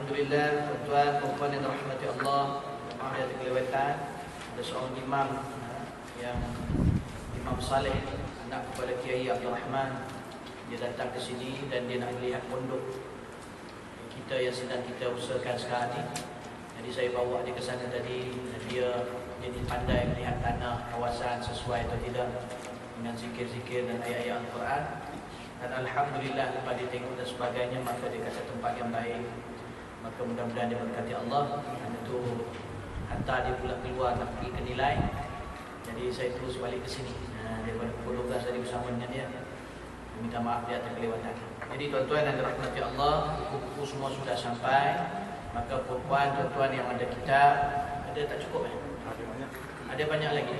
Alhamdulillah, tuan-tuan, puan-puan yang dirahmati Allah, maaf ada kelewatan. Ada seorang imam yang Imam Saleh, anak kepada Kiai Abdul Rahman. Dia datang ke sini dan dia nak lihat pondok kita yang sedang kita usahakan sekarang ni. Jadi saya bawa dia ke sana tadi dan dia jadi pandai melihat tanah, kawasan sesuai atau tidak dengan zikir-zikir dan ayat-ayat Al-Quran. Dan Alhamdulillah lepas dia tengok dan sebagainya, maka dia kata tempat yang baik. Maka mudah-mudahan dia berkati Allah. Dan itu hantar dia pula keluar nak pergi ke nilai. Jadi saya terus balik ke sini daripada pukul 12 tadi bersama dengan dia. Minta maaf dia atas kelewatan. Jadi tuan-tuan dan dirahmati Allah, buku semua sudah sampai. Maka puan-puan, tuan-tuan yang ada kitab, ada tak cukup ada banyak lagi.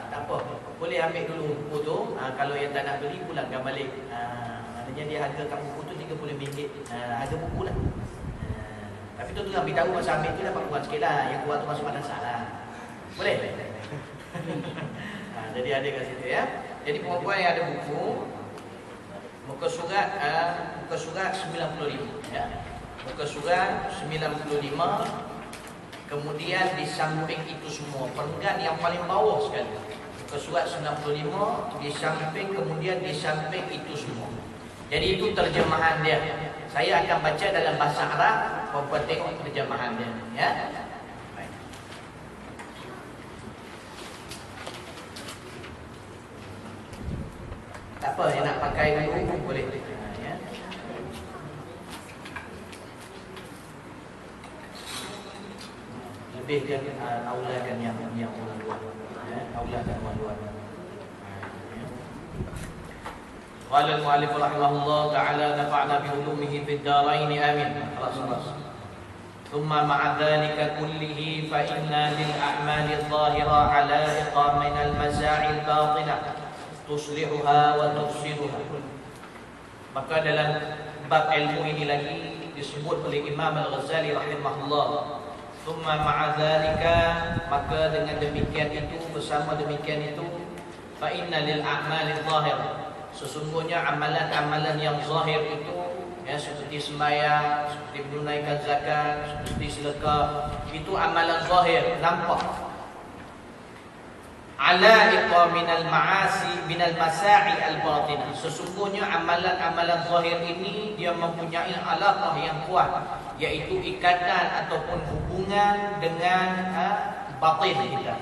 Tak apa, boleh ambil dulu buku tu. Kalau yang tak nak beli, pulangkan balik. Maknanya dia harga kat buku tu RM30. Harga buku lah. Tapi tu nak beritahu masa ambil tu dapat kurang sikit lah. Yang kurang tu masuk madrasah lah. Boleh? Jadi ada kat situ ya. Jadi puan-puan yang ada buku, muka surat 95 ya. Muka surat 95. Kemudian di samping itu semua, perenggan yang paling bawah sekali, muka surat 95 di samping, kemudian di samping itu semua. Jadi itu terjemahan dia. Saya akan baca dalam bahasa Arab, puan-puan tengok terjemahan dia ya. Baik. Tak apa, yang nak pakai dulu boleh ya. Lebih kan aulakan yang luar ya, aulakan luar. Qala al-mu'allif rahimahullah ta'ala nafa'na bi ulumihi fid darain amin. Khalaas. Thumma ma'a dhalika kullihi fa inna lil a'mali adh-dhahira 'ala'iqa min al-maza'i al-batinah tuslihuha wa tufsiduha. Maka dalam bab ilmu ini lagi disebut oleh Imam Al-Ghazali rahimahullah, thumma ma'a dhalika, maka dengan demikian itu, bersama demikian itu, fa inna lil a'mali adh-dhahira, sesungguhnya amalan-amalan yang zahir itu ya, seperti sembahyang, seperti menunaikan zakat, seperti sedekah, itu amalan zahir, nampak. Ala'iqa minal ma'asi minal masa'i al-batinah, sesungguhnya amalan-amalan zahir ini dia mempunyai alaqah yang kuat, yaitu ikatan ataupun hubungan dengan batin kita,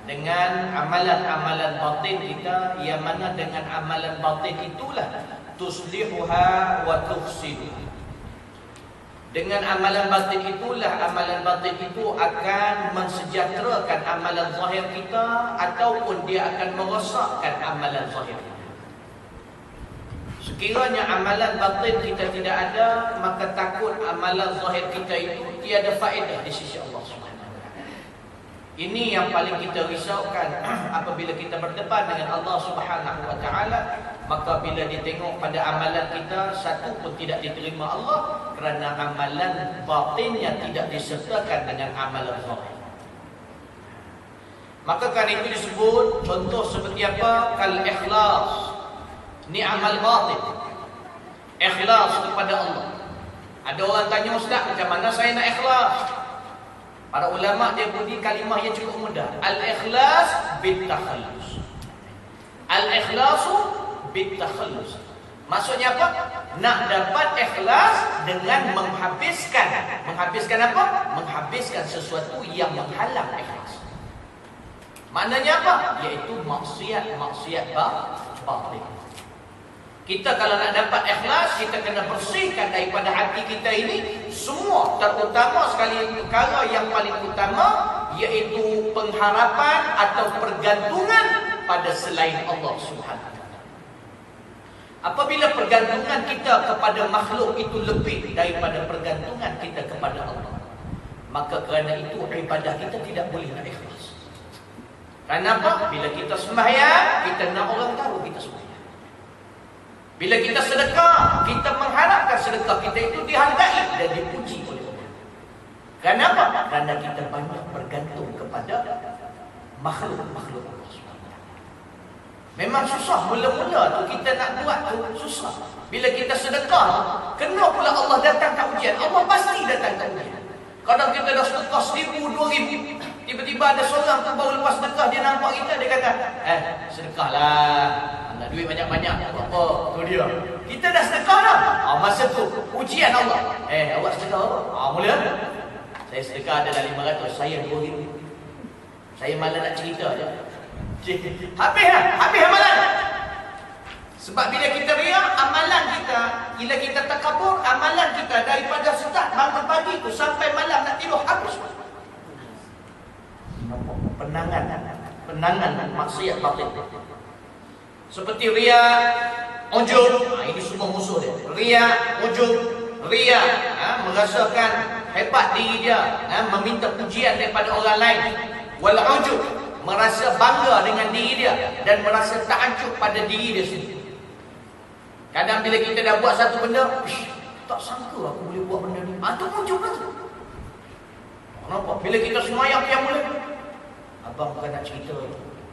dengan amalan-amalan batin kita, yang mana dengan amalan batin itulah tuslihuha wa tufsiduha. Dengan amalan batin itulah, amalan batin itu akan mensejahterakan amalan zahir kita ataupun dia akan merosakkan amalan zahir kita. Sekiranya amalan batin kita tidak ada, maka takut amalan zahir kita itu tiada faedah di sisi Allah SWT. Ini yang paling kita risaukan apabila kita berdepan dengan Allah Subhanahu wa taala. Maka bila ditengok pada amalan kita, satu pun tidak diterima Allah kerana amalan batinnya tidak disertakan dengan amalan zahir. Maka kan itu disebut contoh seperti apa? Kal ikhlas. Ni amal batin. Ikhlas kepada Allah. Ada orang tanya, ustaz, macam mana saya nak ikhlas? Para ulama dia beri kalimah yang cukup mudah. Al-ikhlas bit-takhallus. Al-ikhlasu bit-takhallus. Maksudnya apa? Nak dapat ikhlas dengan menghabiskan. Menghabiskan apa? Menghabiskan sesuatu yang menghalang ikhlas. Maknanya apa? Iaitu maksiat batin. Kita kalau nak dapat ikhlas, kita kena bersihkan daripada hati kita ini semua, terutama sekali perkara yang paling utama, iaitu pengharapan atau pergantungan pada selain Allah Subhanahu wa taala. Apabila pergantungan kita kepada makhluk itu lebih daripada pergantungan kita kepada Allah, maka kerana itu ibadah kita tidak boleh nak ikhlas. Kenapa? Bila kita sembahyang, kita nak orang tahu kita sembahyang. Bila kita sedekah, kita mengharapkan sedekah kita itu dihargai dan dipuji oleh Allah. Kenapa? Kerana kita banyak bergantung kepada makhluk-makhluk Allah SWT. Memang susah mula-mula tu kita nak buat tu susah. Bila kita sedekah, kena pula Allah datangkan ujian. Allah pasti datangkan ujian. Kadang kita dah sedekah 1,000, 2,000, tiba-tiba ada seorang tu baru lepas sedekah, dia nampak kita, dia kata, sedekahlah. Nak duit banyak-banyak, apa? Tu dia. Kita dah sedekah dah. Masa tu ujian Allah. Awak sedekah apa? Mula. Saya sedekah adalah 500, saya 2,000. Saya malah nak cerita je. Habis lah, habis amalan. Sebab bila kita riak, amalan kita, bila kita takabur, amalan kita daripada start bangun pagi tu sampai malam nak tidur habis. Penangan maksiat batin. Seperti riak, ujub, ini semua musuh dia. Riak, ujub, riak, merasakan hebat diri dia, meminta pujian daripada orang lain. Wal ujub, merasa bangga dengan diri dia dan merasa takjub pada diri dia sendiri. Kadang bila kita dah buat satu benda, tak sangka aku boleh buat benda ni. Itu ujub lah tu. Nampak? Bila kita semayang yang mulai, abang bukan nak cerita,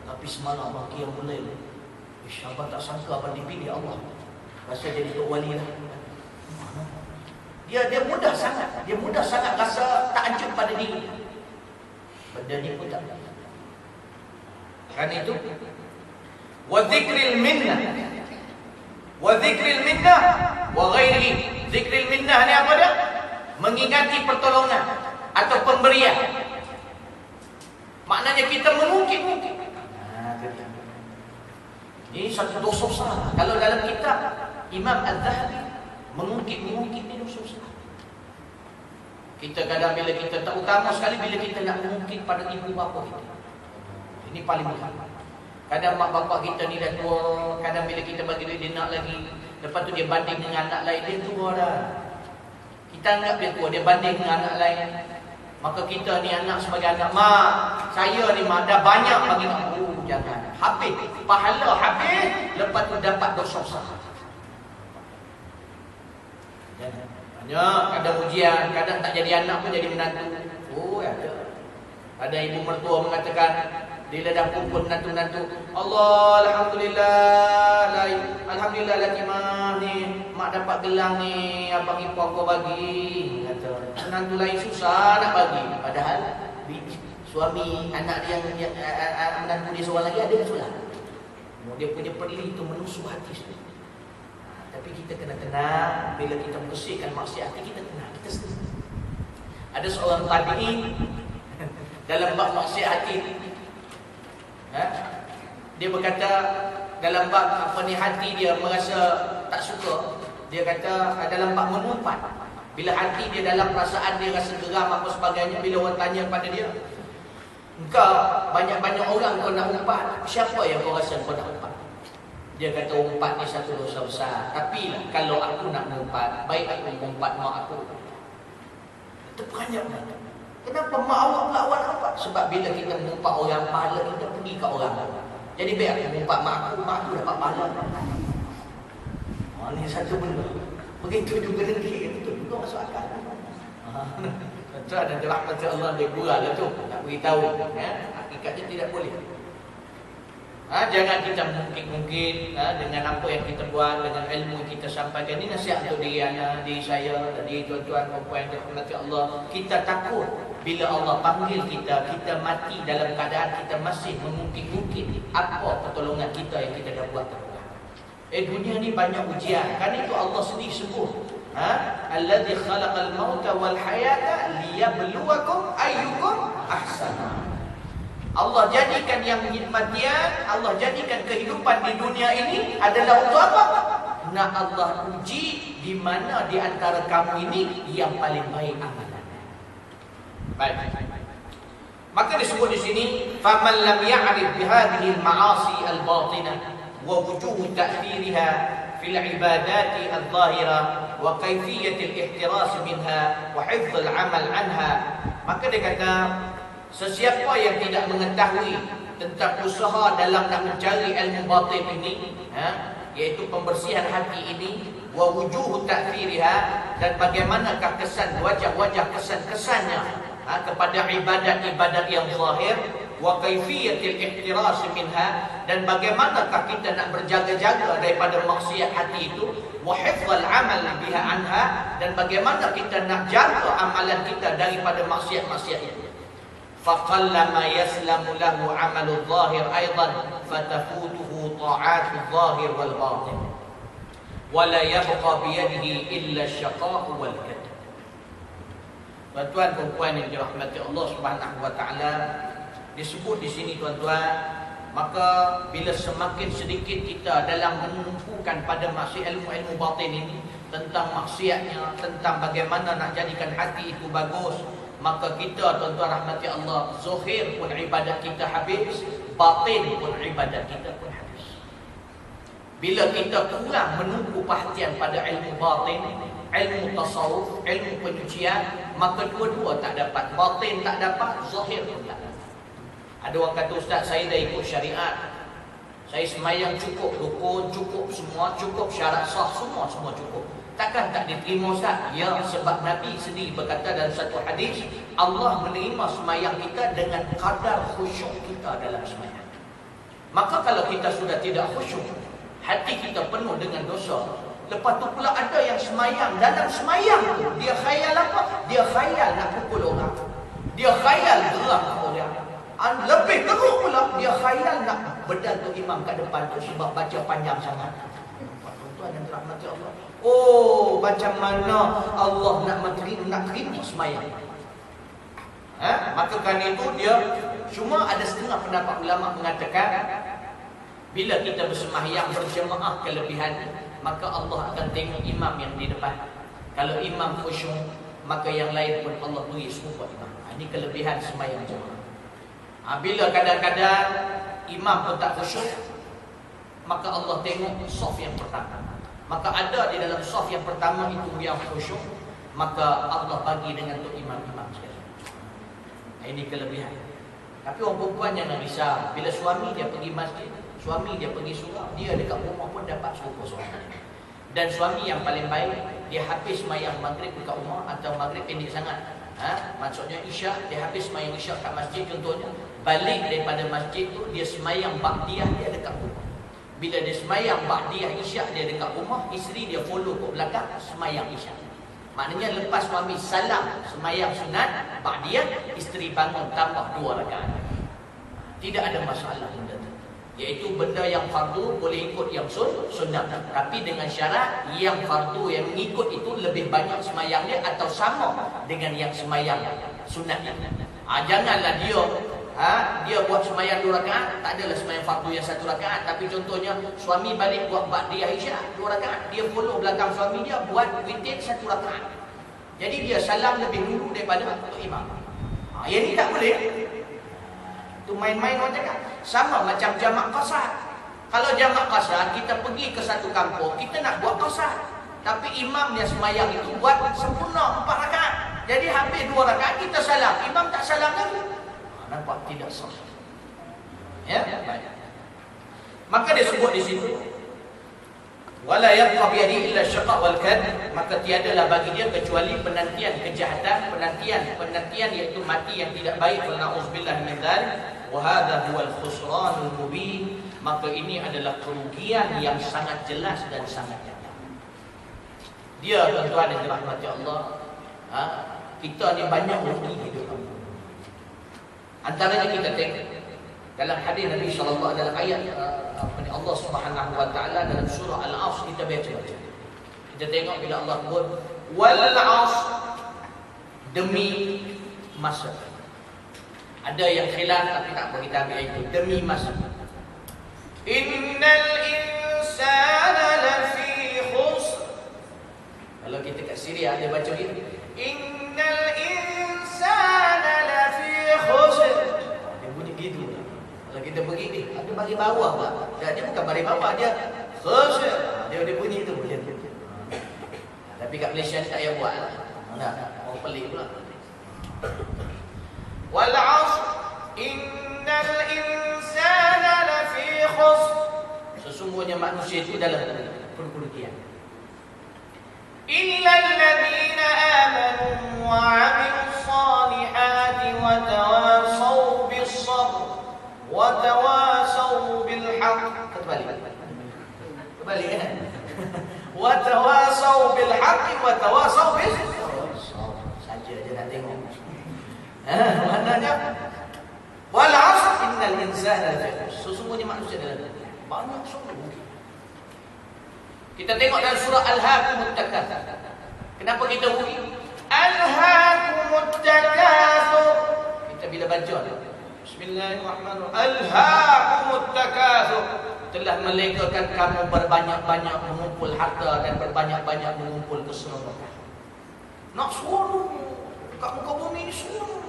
tapi semalam abang yang mulai. Abang tak sangka abang dipilih Allah. Rasa jadi tok wali lah. Dia mudah sangat. Dia mudah sangat rasa takjub pada diri. Benda ni pun tak. Kan itu? Wa dzikril minnah. Wa dzikril minnah wa ghairihi. Zikril minnah ni apa dia? Mengingati pertolongan atau pemberian. Maknanya kita mengungkit-ungkit. Ini satu dosa besar. Kalau dalam kitab Imam Az-Zahabi mengungkit-ungkit ni dosa besar. Kita kadang bila kita tak utama sekali bila kita nak mengungkit pada ibu bapa kita. Ini paling besar. Kadang mak bapak kita ni dah tua, kadang bila kita bagi duit dia nak lagi. Lepas tu dia banding dengan anak lain, dia tua dah. Kita anggap dia tua, dia banding dengan anak lain. Maka kita ni anak sebagai anak, mak, saya ni mak dah banyak bagi mak. Jangan. Habis, pahala habis, lepas tu dapat dosa besar. Banyak, kadang ujian, kadang tak jadi anak pun jadi menantu. Ada. Ada ibu mertua mengatakan, dia dah kumpul menantu-menantu, Allah, Alhamdulillah, Alhamdulillah Latimah ni, mak dapat gelang ni, abang ibu aku bagi. Kata, menantu lain susah nak bagi. Padahal suami anak dia yang menantu dia seorang lagi ada sulah. Dia punya perli itu menusuk hati sendiri. Tapi kita kena tenang. Bila kita bersihkan maksiat hati, kita tenang, kita sendiri. Ada seorang tabi'in dalam bab maksiat hati, dia berkata dalam bab apa ni hati dia merasa tak suka. Dia kata dalam bab mengumpat, bila hati dia dalam perasaan dia rasa geram apa sebagainya, bila orang tanya pada dia, engkau banyak-banyak orang kau nak umpat, siapa yang kau rasa kau nak umpat? Dia kata umpat ni satu dosa besar. Tapi lah, kalau aku nak mengumpat, baik aku mengumpat mak aku. Terperanjat lah. Kenapa mak awak pula awak nak umpat? Sebab bila kita mengumpat orang, pahala kita pergi ke orang. Jadi baik aku mengumpat mak aku dapat pahala. Ini satu benda. Begitu juga rezeki, itu juga masuk akal. Itu ada rahmat Allah dia kurang lah tu. Nak beritahu. Hakikatnya tidak boleh. Jangan kita mungkin-mungkin dengan apa yang kita buat, dengan ilmu yang kita sampaikan. Ini nasihat untuk diri anak, diri saya, dan diri tuan-tuan, perempuan yang dirahmati Allah. Kita takut bila Allah panggil kita, kita mati dalam keadaan kita masih mengungkit-ungkit apa pertolongan kita yang kita dah buat. Dunia ni banyak ujian. Kan itu Allah sendiri sebut. Alladzi khalaqal mauta wal hayata liyabluwakum ayyukum ahsanu. Allah jadikan yang kematian, Allah jadikan kehidupan di dunia ini adalah untuk apa? Nak Allah uji di mana di antara kamu ini yang paling baik amalan. Baik. Maka disebut di sini, faman lam ya'rif bihadhihi al-ma'asi al-batinah wa wujuh ta'thiriha fil ibadati adh-dhahirah wa kayfiyat al-ihtiras minha wa hifdh al-amal anha. Maka dia kata, sesiapa yang tidak mengetahui tentang usaha dalam nak mencari ilmu batin ini, iaitu pembersihan hati ini, wa wujuh ta'thiriha, dan bagaimanakah kesan wajah-wajah kesan-kesannya kepada ibadat-ibadat yang zahir, wa kaifiyatil ihtiras minha, dan bagaimanakah kita nak berjaga-jaga daripada maksiat hati itu, wa hifdzal amal biha anha, dan bagaimana kita nak jaga amalan kita daripada maksiat-maksiat itu. Faqallama yaslamu lahu amalul zahir aidan fatafutuhu ta'atul zahir wal batin wa la yabqa bi yadihi illa asy-syaqa'u wal kadab. Tuan-tuan dan puan yang dirahmati Allah Subhanahu wa taala, disebut di sini tuan-tuan, maka bila semakin sedikit kita dalam menumpukan pada ilmu-ilmu batin ini tentang maksiatnya, tentang bagaimana nak jadikan hati itu bagus, maka kita tuan-tuan rahmati Allah, zahir pun ibadat kita habis, batin pun ibadat kita pun habis. Bila kita kurang menumpu perhatian pada ilmu batin, ilmu tasawuf, ilmu penyucian, maka dua-dua tak dapat, batin tak dapat, zahir pun tak dapat. Ada orang kata, ustaz saya dah ikut syariat, saya semayang cukup, rukun cukup, semua cukup, syarat sah semua cukup, takkan tak diterima ustaz? Ya, sebab Nabi sendiri berkata dalam satu hadis, Allah menerima semayang kita dengan kadar khusyuk kita dalam semayang. Maka kalau kita sudah tidak khusyuk, hati kita penuh dengan dosa, lepas tu pula ada yang semayang, dalam semayang tu dia khayal apa? Dia khayal nak pukul orang, dia khayal gerak orang, lebih teruk pula dia khayal nak berdantu imam kat depan tu sebab baca panjang sangat. Tuan-tuan yang dirahmati Allah, oh, macam mana Allah nak terima semayang? Maka kerana itu dia, cuma ada setengah pendapat ulama mengatakan, bila kita bersemayang berjemaah kelebihan, maka Allah akan tengok imam yang di depan. Kalau imam khusyuk, maka yang lain pun Allah beri serupa imam. Ini kelebihan semayang jemaah. Bila kadang-kadang imam pun tak khusyuk, maka Allah tengok saf yang pertama. Maka ada di dalam saf yang pertama itu yang khusyuk, maka Allah bagi dengan untuk imam-imam sekalian. Ini kelebihan. Tapi orang perempuan jangan risau. Bila suami dia pergi masjid, suami dia pergi surau, dia dekat rumah pun dapat serupa suami. Dan suami yang paling baik, dia habis semayang maghrib dekat rumah, atau maghrib pendek sangat, maksudnya isyak, dia habis semayang isyak kat masjid contohnya, balik daripada masjid tu dia semayang ba'diyah dia dekat rumah. Bila dia semayang ba'diyah isyak dia dekat rumah, isteri dia follow ke belakang semayang isyak. Maknanya lepas suami salam semayang sunat ba'diyah, isteri bangun tambah 2 rakaat. Tidak ada masalah benda tu. Iaitu benda yang fardu boleh ikut yang sunnah, tapi dengan syarat yang fardu yang mengikut itu lebih banyak semayang dia atau sama dengan yang semayang sunat. Janganlah dia buat semayang 2 rakaat, tak adalah semayang fardu yang 1 rakaat, tapi contohnya suami balik buat ba'diyah isyak 2 rakaat, dia follow belakang suami dia buat witir 1 rakaat. Jadi dia salam lebih dulu daripada imam. Yang ni tak boleh. Tu main-main orang cakap. Sama macam jamak qasar. Kalau jamak qasar, kita pergi ke satu kampung, kita nak buat qasar, tapi imam yang semayang itu buat sempurna 4 rakaat. Jadi habis 2 rakaat kita salam, imam tak salam lagi. Nampak tidak sah. Ya, baik. Maka dia sebut di situ, wala yabqa bi yadihi illa syaqa wal kad, maka tiadalah bagi dia kecuali penantian kejahatan, penantian iaitu mati yang tidak baik. Wa na'udzubillah min dzalik, wa hadha huwal khusranul mubin, maka ini adalah kerugian yang sangat jelas dan sangat nyata. Dia tuan-tuan yang dirahmati Allah, kita ni banyak rugi hidup. Antaranya kita tengok dalam hadis Nabi sallallahu dalam ayat Allah Subhanahu wa taala dalam surah Al-Asr, kita baca. Kita tengok bila Allah sebut wal 'asr, demi masa. Ada yang khilaf tapi tak apa, kita ambil itu demi masa. Innal insana lafi khusr. Kalau kita kat Syria dia baca gitu. Innal insana lafi khusr. Dia bunyi gitu. Kalau kita pergi ni, ada bagi bawah pula. Dia bukan bagi bawah, dia khusr. Dia bunyi itu boleh. Tapi kat Malaysia ni tak payah buat. Orang pelik pula. Wal 'asr innal insana lafi khusr. Sesungguhnya manusia itu dalam kerugian. Illa alladhina amanu wa 'amilus salihati wa tawassaw bis sabr Kebalik. Kebalik kan? Wa tawasau bil haqqi wa tawasau bis saja je nak tengok. Maknanya wal 'asr innal insana lafi khusr. Sesungguhnya manusia dalam banyak sungguh. Kita tengok dalam surah Al-Hakumut Takatsur. Kenapa kita bunyi Al-Hakumut Takatsur? Kita bila baca Bismillahirrahmanirrahim. Al-Hakumut Takatsur. Telah melegakan kamu berbanyak-banyak mengumpul harta dan berbanyak-banyak mengumpul keseronokan. Nak seronok kat muka bumi ni seronok.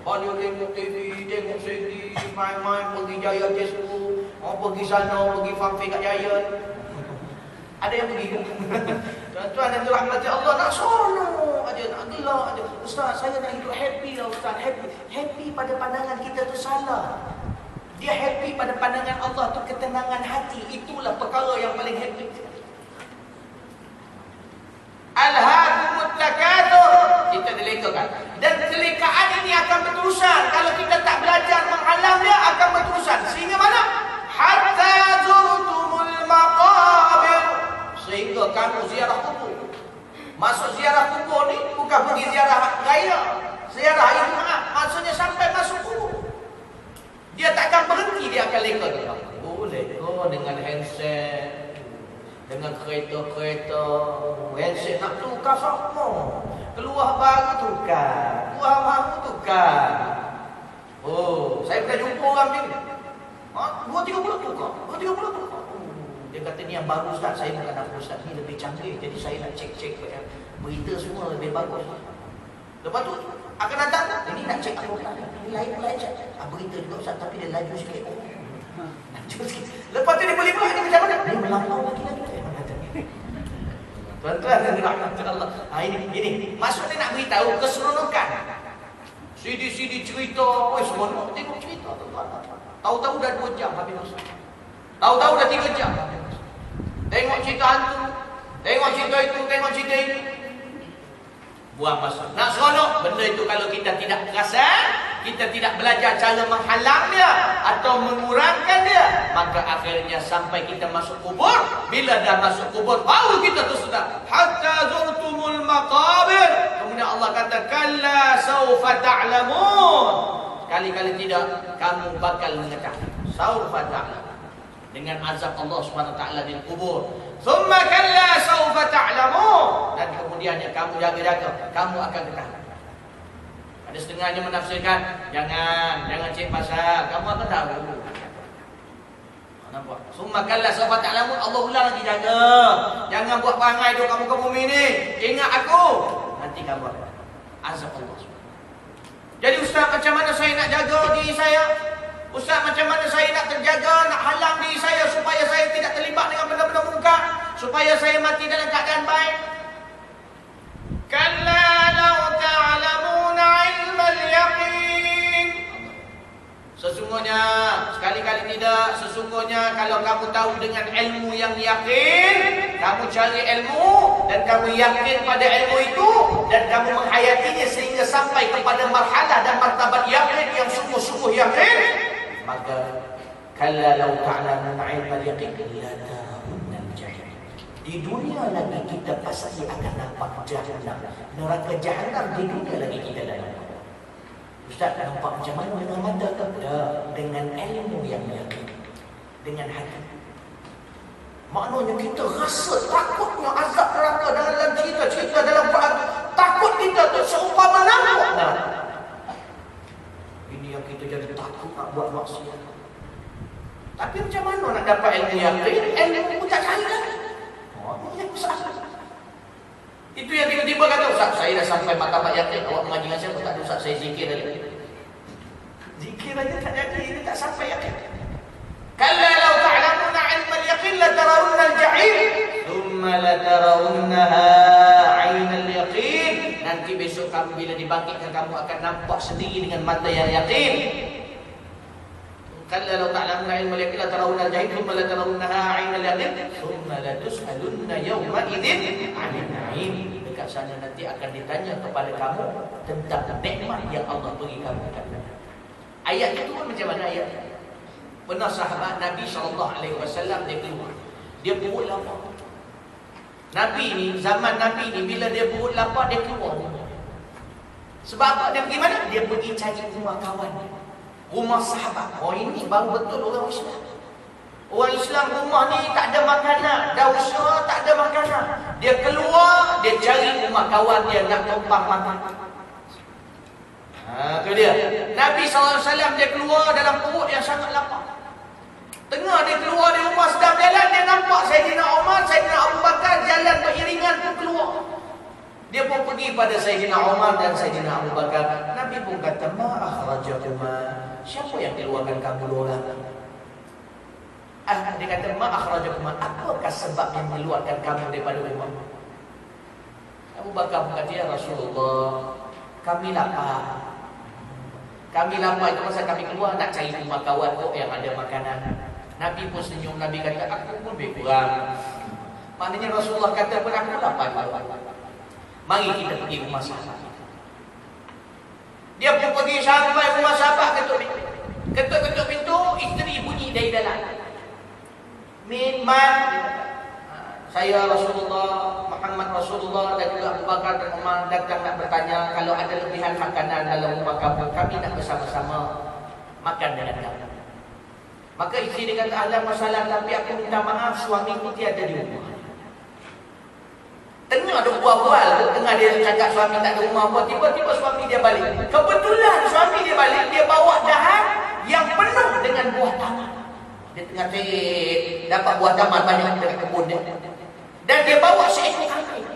Banyak tengok TV, tengok CD, main-main, pergi Jaya Jesku, pergi sana, pergi Famfi kat Jaya. Ada yang pergi kan? Tuan-tuan dan rahmat Allah, nak seronok aja, nak gelak aja. Ustaz, saya nak hidup happy lah Ustaz, happy. Happy pada pandangan kita tu salah. Dia happy pada pandangan Allah tu ketenangan hati. Itulah perkara yang paling happy. Al-Hakumut Takatsur. Kita dilekakan. Dan kelekaan ini akan berterusan. Kalau kita tak belajar menghalang dia, akan berterusan. Sehingga mana? Hatta zurtumul maqabir. Sehingga kamu ziarah kubur. Masuk ziarah kubur ni bukan pergi ziarah raya. Ziarah Jumaat. Maksudnya sampai masuk kubur. Dia takkan berhenti, dia akan leka. Leka dengan handset, dengan kereta-kereta. Handset nak tukar sama. Keluar baru tukar, keluar baru tukar. Oh, saya pernah jumpa orang macam ni. 2-3 bulan tukar, 2-3 bulan tukar. Dia kata ni yang baru Ustaz, saya bukan nak Ustaz ni lebih canggih. Jadi saya nak cek-cek berita semua lebih bagus. Lepas tu akan datang, ini nak cek apa? Ini lain cek. Berita juga Ustaz, tapi dia laju sikit. Laju sikit. Lepas tu dia boleh buat ni macam mana? Dia melampau lagi. Tuan-tuan dan rahmat Allah. Ini maksudnya nak beritahu keseronokan. CD cerita, seronok tengok cerita tuan-tuan. Tahu-tahu dah 2 jam habis masa. Tahu-tahu dah 3 jam. Tengok cerita hantu, tengok cerita itu, tengok cerita ini. Buang masa. Nak seronok, benda itu kalau kita tidak perasan, kita tidak belajar cara menghalang dia atau mengurangkan dia, maka akhirnya sampai kita masuk kubur. Bila dah masuk kubur, baru kita tu sudah hatta zurtumul maqabir. Kemudian Allah kata kalla saufa ta'lamun. Sekali-kali tidak, kamu bakal mengetahui. Saufa ta'lamun. Dengan azab Allah Subhanahu taala di kubur. Thumma kalla saufa ta'lamun. Dan kemudiannya kamu jaga-jaga, kamu akan ketahui. Ada setengahnya menafsirkan, jangan cek pasal, kamu akan tahu. Nampak? Thumma kalla saufa ta'lamun, Allah ulang lagi jaga. Jangan buat perangai duk kamu ke bumi ni. Ingat aku. Nanti kamu akan azab Allah. Jadi ustaz, macam mana saya nak jaga diri saya? Ustaz, macam mana saya nak terjaga, nak halang diri saya supaya saya tidak terlibat dengan benda-benda munkar, supaya saya mati dalam keadaan baik? Kalla law ta'lamuna 'ilmal yaqin. Sesungguhnya, sekali-kali tidak, sesungguhnya kalau kamu tahu dengan ilmu yang yakin, kamu cari ilmu dan kamu yakin pada ilmu itu dan kamu menghayatinya sehingga sampai kepada marhalah dan martabat yakin yang sungguh-sungguh yakin, maka kalla law ta'lamuna 'ilmal yaqin la tarawunnal jahim. Di dunia lagi kita pasti akan nampak jahannam. Neraka jahannam di dunia lagi kita dah nampak. Ustaz, nampak macam mana dengan mata ke? Dengan ilmu yang yakin, dengan hati. Maknanya kita rasa takutnya azab neraka dalam cerita-cerita dalam Quran. Takut kita tu seumpama nampak. Ini yang kita jadi takut nak buat maksiat. Tapi macam mana nak dapat ilmu yakin? Ilmu pun tak cari lagi. Itu yang tiba-tiba kata, Ustaz, saya dah sampai martabat yakin. Awak mengaji dengan siapa? Tak ada Ustaz, saya zikir lagi. Zikir aja tak jadi, ini tak sampai yakin. Kalla law ta'lamuna 'ilmal yaqin la tarawunnal jahim thumma la tarawunnaha 'ainal yaqin. Nanti besok kamu bila dibangkitkan, kamu akan nampak sendiri dengan mata yang yakin. Kalla law ta'lamuna 'ilmal yaqin la tarawunnal jahim thumma la tarawunnaha 'ainal yaqin thumma la tus'alunna yawma idzin 'anil na'im. Dekat sana nanti akan ditanya kepada kamu tentang nikmat yang Allah beri kamu. Ayat itu pun macam mana ayat? Pernah sahabat Nabi SAW dia keluar. Dia perut lapar. Nabi ni, zaman Nabi ni, bila dia perut lapar, dia keluar. Sebab apa? Dia pergi mana? Dia pergi cari rumah kawan, rumah sahabat. Oh, ini baru betul orang Islam. Orang Islam rumah ni tak ada makanan, dah usaha tak ada makanan. Dia keluar, dia cari rumah kawan dia nak tumpang makan. Tu dia. Nabi SAW dia keluar dalam perut yang sangat lapar. Tengah dia keluar di rumah, sedang jalan, dia nampak Sayyidina Umar, Sayyidina Abu Bakar jalan beriringan pun keluar. Dia pun pergi pada Sayyidina Umar dan Sayyidina Abu Bakar. Nabi pun kata, ma akhrajakuma, siapa yang keluarkan kamu dua orang? Dia kata, ma akhrajakuma, apakah sebab yang mengeluarkan kamu daripada rumah? Abu Bakar pun kata, ya Rasulullah, kami lapar. Kami lapar itu masa kami keluar nak cari rumah kawan kok yang ada makanan. Nabi pun senyum. Nabi kata, aku pun lebih kurang. Maknanya Rasulullah kata pun aku lapar juga. Mari kita pergi rumah sahabat. Dia pun pergi sampai rumah sahabat, ketuk pintu. Ketuk-ketuk pintu, isteri bunyi dari dalam. Min man, saya Rasulullah, Muhammad Rasulullah dan juga Abu Bakar dan Umar datang nak bertanya kalau ada lebihan makanan dalam rumah kamu, kami nak bersama-sama makan dengan kamu. Maka isteri dia kata, ada masalah, tapi aku minta maaf, suamiku tiada di rumah. Tengah ada bual-bual, tengah dia cakap suami tak ada rumah apa, tiba-tiba suami dia balik. Kebetulan suami dia balik, dia bawa dahan yang penuh dengan buah taman. Dia tengah cari, dapat buah taman banyak dekat kebun dia. Dan dia bawa seekor kambing.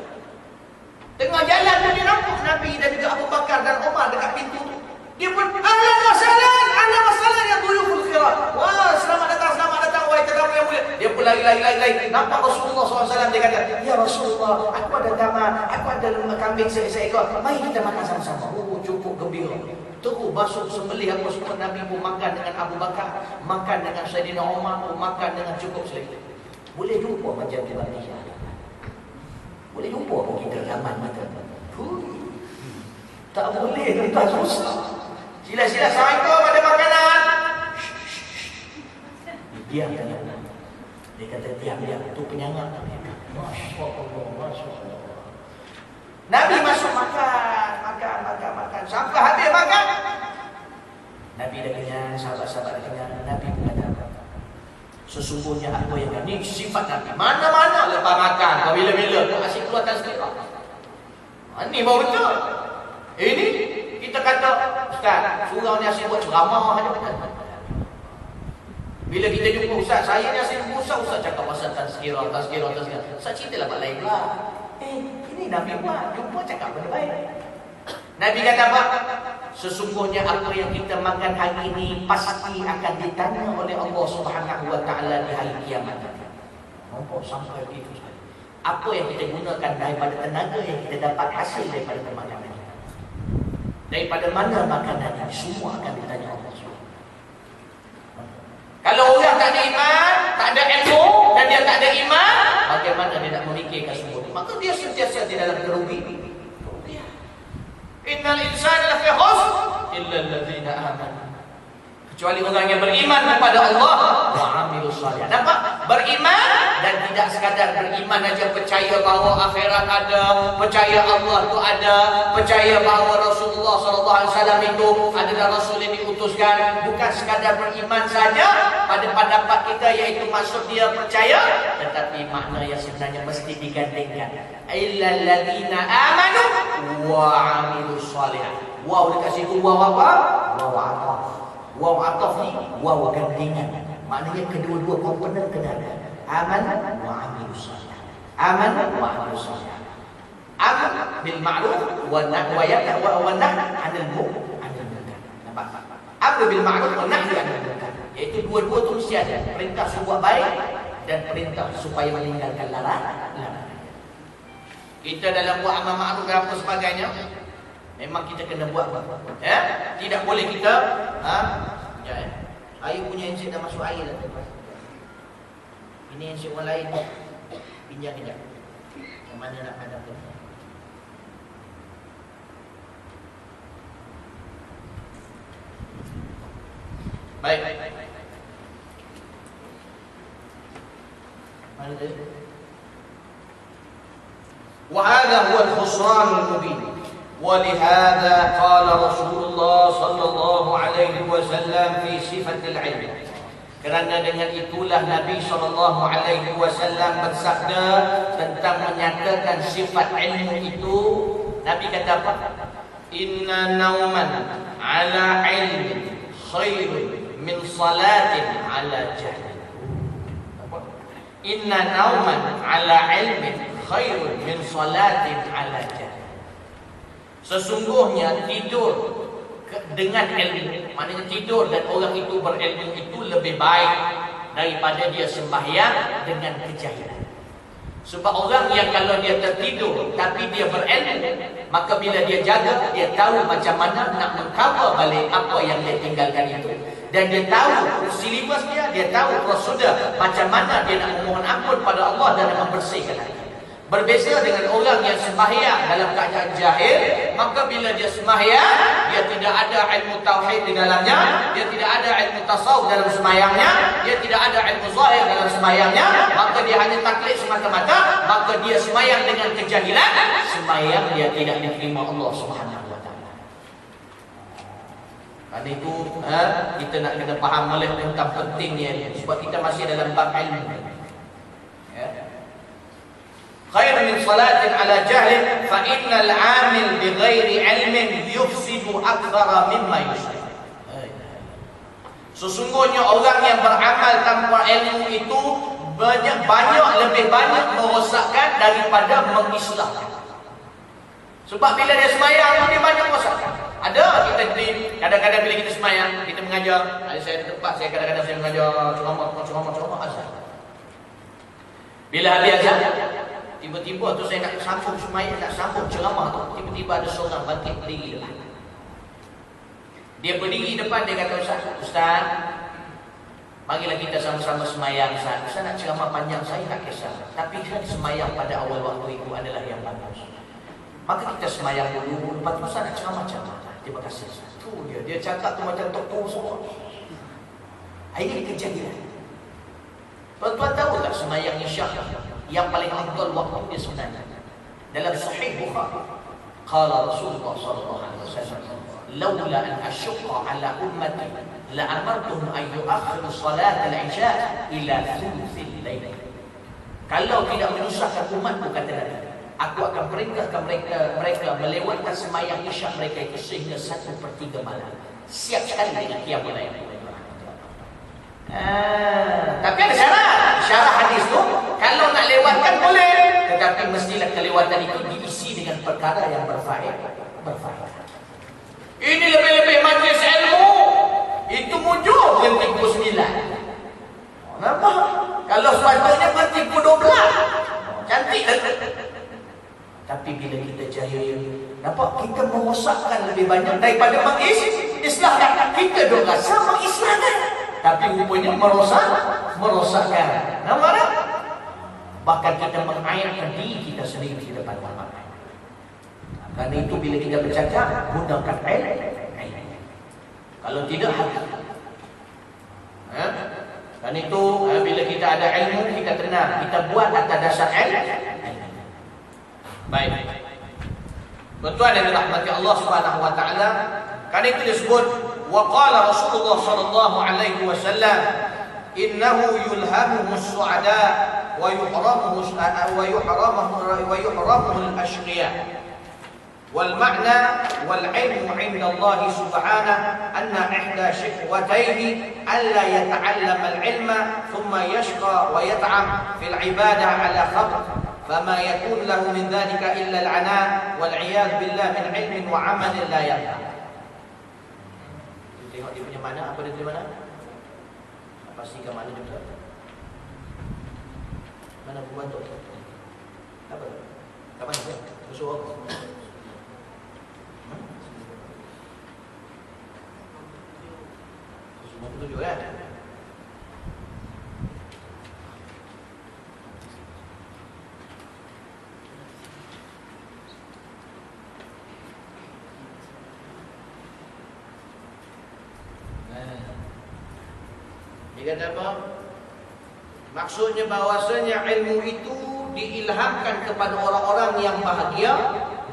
Tengah jalan tu dia nampak Nabi dan juga Abu Bakar dan Umar dekat pintu tu. Dia pun, ahlan wa sahlan ya duyuful kiram. Wah, selamat datang wahai tetamu yang mulia. Dia pun lari. Nampak Rasulullah SAW, dia kata, ya Rasulullah, aku ada taman, aku ada kambing seekor. Mari kita makan sama-sama. Oh, cukup gembira. Terus basuh sembelih apa semua. Nabi pun makan dengan Abu Bakar, makan dengan Sayyidina Umar, pun makan dengan cukup selesai. Boleh jumpa macam tu Malaysia. Boleh jumpa pun kita zaman mata. Tak boleh, tak susah. Sila-sila, Assalamualaikum, ada makanan. Diam. Dia kata diam. Tu penyangga. Masya Allah. Nabi masuk makan. Sampai habis makan. Nabi dah kenyang, sahabat-sahabat dah kenyang. Nabi pun kata, sesungguhnya apa yang ini sifat Nabi. Mana-mana lepas makan, bila-bila tu asyik keluar tazkirah. Ini baru betul. Ini kita kata, Ustaz, surau ni asyik buat ceramah aja. Bila kita jumpa Ustaz, saya ni asyik jumpa Ustaz cakap pasal tazkirah. Ustaz cerita lah lain lah. Ini Nabi buat, jumpa cakap benda baik. Nabi kata apa? Sesungguhnya apa yang kita makan hari ini pasti akan ditanya oleh Allah Subhanahu wa taala di hari kiamat. Nampak sampai begitu sekali. Apa yang kita gunakan daripada tenaga yang kita dapat hasil daripada makanan ini. Daripada mana makanan ini, semua akan ditanya Allah Subhanahu. Kalau orang tak ada iman, tak ada ilmu dan dia tak ada iman, bagaimana dia nak memikirkan semua ini? Maka dia sentiasa di dalam kerugian. Innal insana lafi khusr illa allazina amanu. Kecuali orang yang beriman kepada Allah wa amilus shalihat. Nampak? Beriman dan tidak sekadar beriman aja, percaya bahawa akhirat ada, percaya Allah tu ada, percaya bahawa Rasulullah sallallahu alaihi wasallam itu adalah rasul yang diutuskan. Bukan sekadar beriman saja pada pendapat kita, iaitu maksud dia percaya, tetapi makna yang sebenarnya mesti digandingkan. Illal ladzina amanu wa amilus shalihat. Waw dekat situ waw apa? Waw ataf. Waw ataf ni waw gandingan. Maknanya kedua-dua komponen kena ada. Aman wa amilus shalihat. Aman wa amilus shalihat. Aman bil ma'ruf wa nahy 'anil munkar. Nampak? Amr bil ma'ruf wa nahy 'anil munkar. Iaitu dua-dua tu mesti ada. Perintah suruh buat baik dan perintah supaya meninggalkan larangan. Kita dalam buat amal ma'ruf dan apa sebagainya, memang kita kena buat. Ya? Tidak boleh kita air punya handset dah masuk air dah. Ini handset orang lain. Pinjam kejap. Yang mana nak hadap tu? Baik. وهذا هو الخسران المبين. ولهذا قال رسول الله صلى الله عليه وسلم في صفة العلم. Kerana dengan itulah Nabi SAW bersabda tentang menyatakan sifat ilmu itu. Nabi kata apa? Inna nauman ala ilmin khairun min salatin ala jahl. Inna nauman ala ilmin khairun min salatin ala jahl. Sesungguhnya tidur dengan ilmu, maknanya tidur dan orang itu berilmu itu lebih baik daripada dia sembahyang dengan kejahilan. Sebab orang yang kalau dia tertidur tapi dia berilmu, maka bila dia jaga, dia tahu macam mana nak mengcover balik apa yang dia tinggalkan itu. Dan dia tahu silibus dia tahu prosedur macam mana dia nak memohon ampun pada Allah dan nak membersihkan hati. Berbeza dengan orang yang sembahyang dalam keadaan jahil, maka bila dia sembahyang, dia tidak ada ilmu tauhid di dalamnya, dia tidak ada ilmu tasawuf dalam sembahyangnya, dia tidak ada ilmu zahir dalam sembahyangnya, maka dia hanya taklid semata-mata, maka dia sembahyang dengan kejahilan, sembahyang dia tidak diterima Allah Subhanahu wa taala. Karena itu kita nak kena faham oleh tentang pentingnya ini, sebab kita masih dalam bab ilmu. Khair min salatin ala jahl fa innal 'amil bighairi ilmin yufsidu akthara mimma yuslih. Sesungguhnya orang yang beramal tanpa ilmu itu lebih banyak merosakkan daripada mengislahkan. Sebab bila dia sembahyang dia banyak merosakkan. Ada kita kadang-kadang bila kita sembahyang, kita mengajar, saya di tempat saya kadang-kadang saya mengajar ceramah azan. Bila habis azan, tiba-tiba tu saya nak sambung sembahyang, nak sambung ceramah tu, tiba-tiba ada seorang bangkit berdiri depan. Dia berdiri depan, dia kata, Ustaz, marilah kita sama-sama sembahyang, Ustaz. Ustaz nak ceramah panjang, saya tak kisah. Tapi kan sembahyang pada awal waktu itu adalah yang bagus. Maka kita sembahyang dulu, lepas tu Ustaz nak ceramah. Terima kasih, Ustaz. Tu dia cakap tu macam tokoh semua. Ini kejadian. Tuan-tuan tahu tak sembahyang isyak yang paling afdal waktu dia sebenarnya dalam Sahih Bukhari, qala Rasulullah sallallahu alaihi wasallam, laula an ashqa ala ummati la amartuhum an yu'akhiru salat al-isya ila thuluthil lail. Kalau tidak menyusahkan umatku, kata Nabi, aku akan perintahkan mereka melewatkan sembahyang isyak mereka itu sehingga 1/3 malam. Siap sekali dengan qiyamul lail. Tapi ada syarat hadis tu, kalau nak lewatkan boleh, tetapi mestilah kelewatan itu diisi dengan perkara yang berfaedah. Ini lebih-lebih majlis ilmu, itu mujur berhenti pukul 9. Kenapa? Kalau sepatutnya berhenti pukul 12, cantik kan? Tapi bila kita jahil, nampak kita merosakkan lebih banyak daripada mengislahkan. Kita duk rasa mengislahkan, tapi rupanya merosakkan. Nampak tak? Bahkan kita mengairkan diri kita sendiri di depan orang. Karena itu bila kita bercakap, gunakan ilmu. Kalau tidak, Karena itu bila kita ada ilmu, kita tenang, kita buat atas dasar ilmu. Baik. Tuan-tuan yang dirahmati Allah Subhanahu wa taala, karena itu disebut wa qala Rasulullah sallallahu alaihi wasallam, innahu yulhamuhu as-su'ada wa yuhramuhu al-ashqiya. Wal ma'na wal 'ilmu 'inda Allah subhanahu anna ihda shiqwatayhi alla yata'allama al-'ilma thumma yashqa wa yat'am fil 'ibadah 'ala khabr. فما يكون له من ذلك إلا العناء والعياذ بالله من علم وعمل لا ينفع. Tengok dia punya mana, apa dia punya mana? Pastikan mana juga. Mana buat tu? Apa? Kat mana dia? Musuh apa? Semua petunjuk kan? Dia kata apa? Maksudnya bahawasanya ilmu itu diilhamkan kepada orang-orang yang bahagia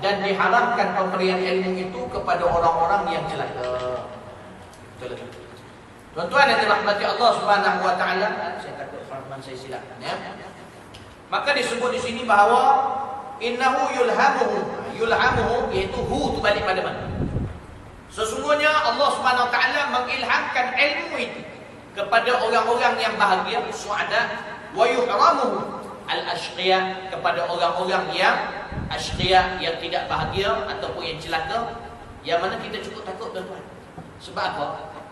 dan diharamkan pemberian ilmu itu kepada orang-orang yang celaka. Betul. Tuan-tuan yang dirahmati Allah Subhanahu wa taala, saya takut firman saya silap ya. Maka disebut di sini bahawa innahu yulhamuhu iaitu hu tu balik pada mana? Sesungguhnya Allah Subhanahu wa taala mengilhamkan ilmu itu kepada orang-orang yang bahagia, suada, wa yuhramuhu al-ashqiya kepada orang-orang yang ashqiya, yang tidak bahagia ataupun yang celaka, yang mana kita cukup takut tuan-tuan. Sebab apa?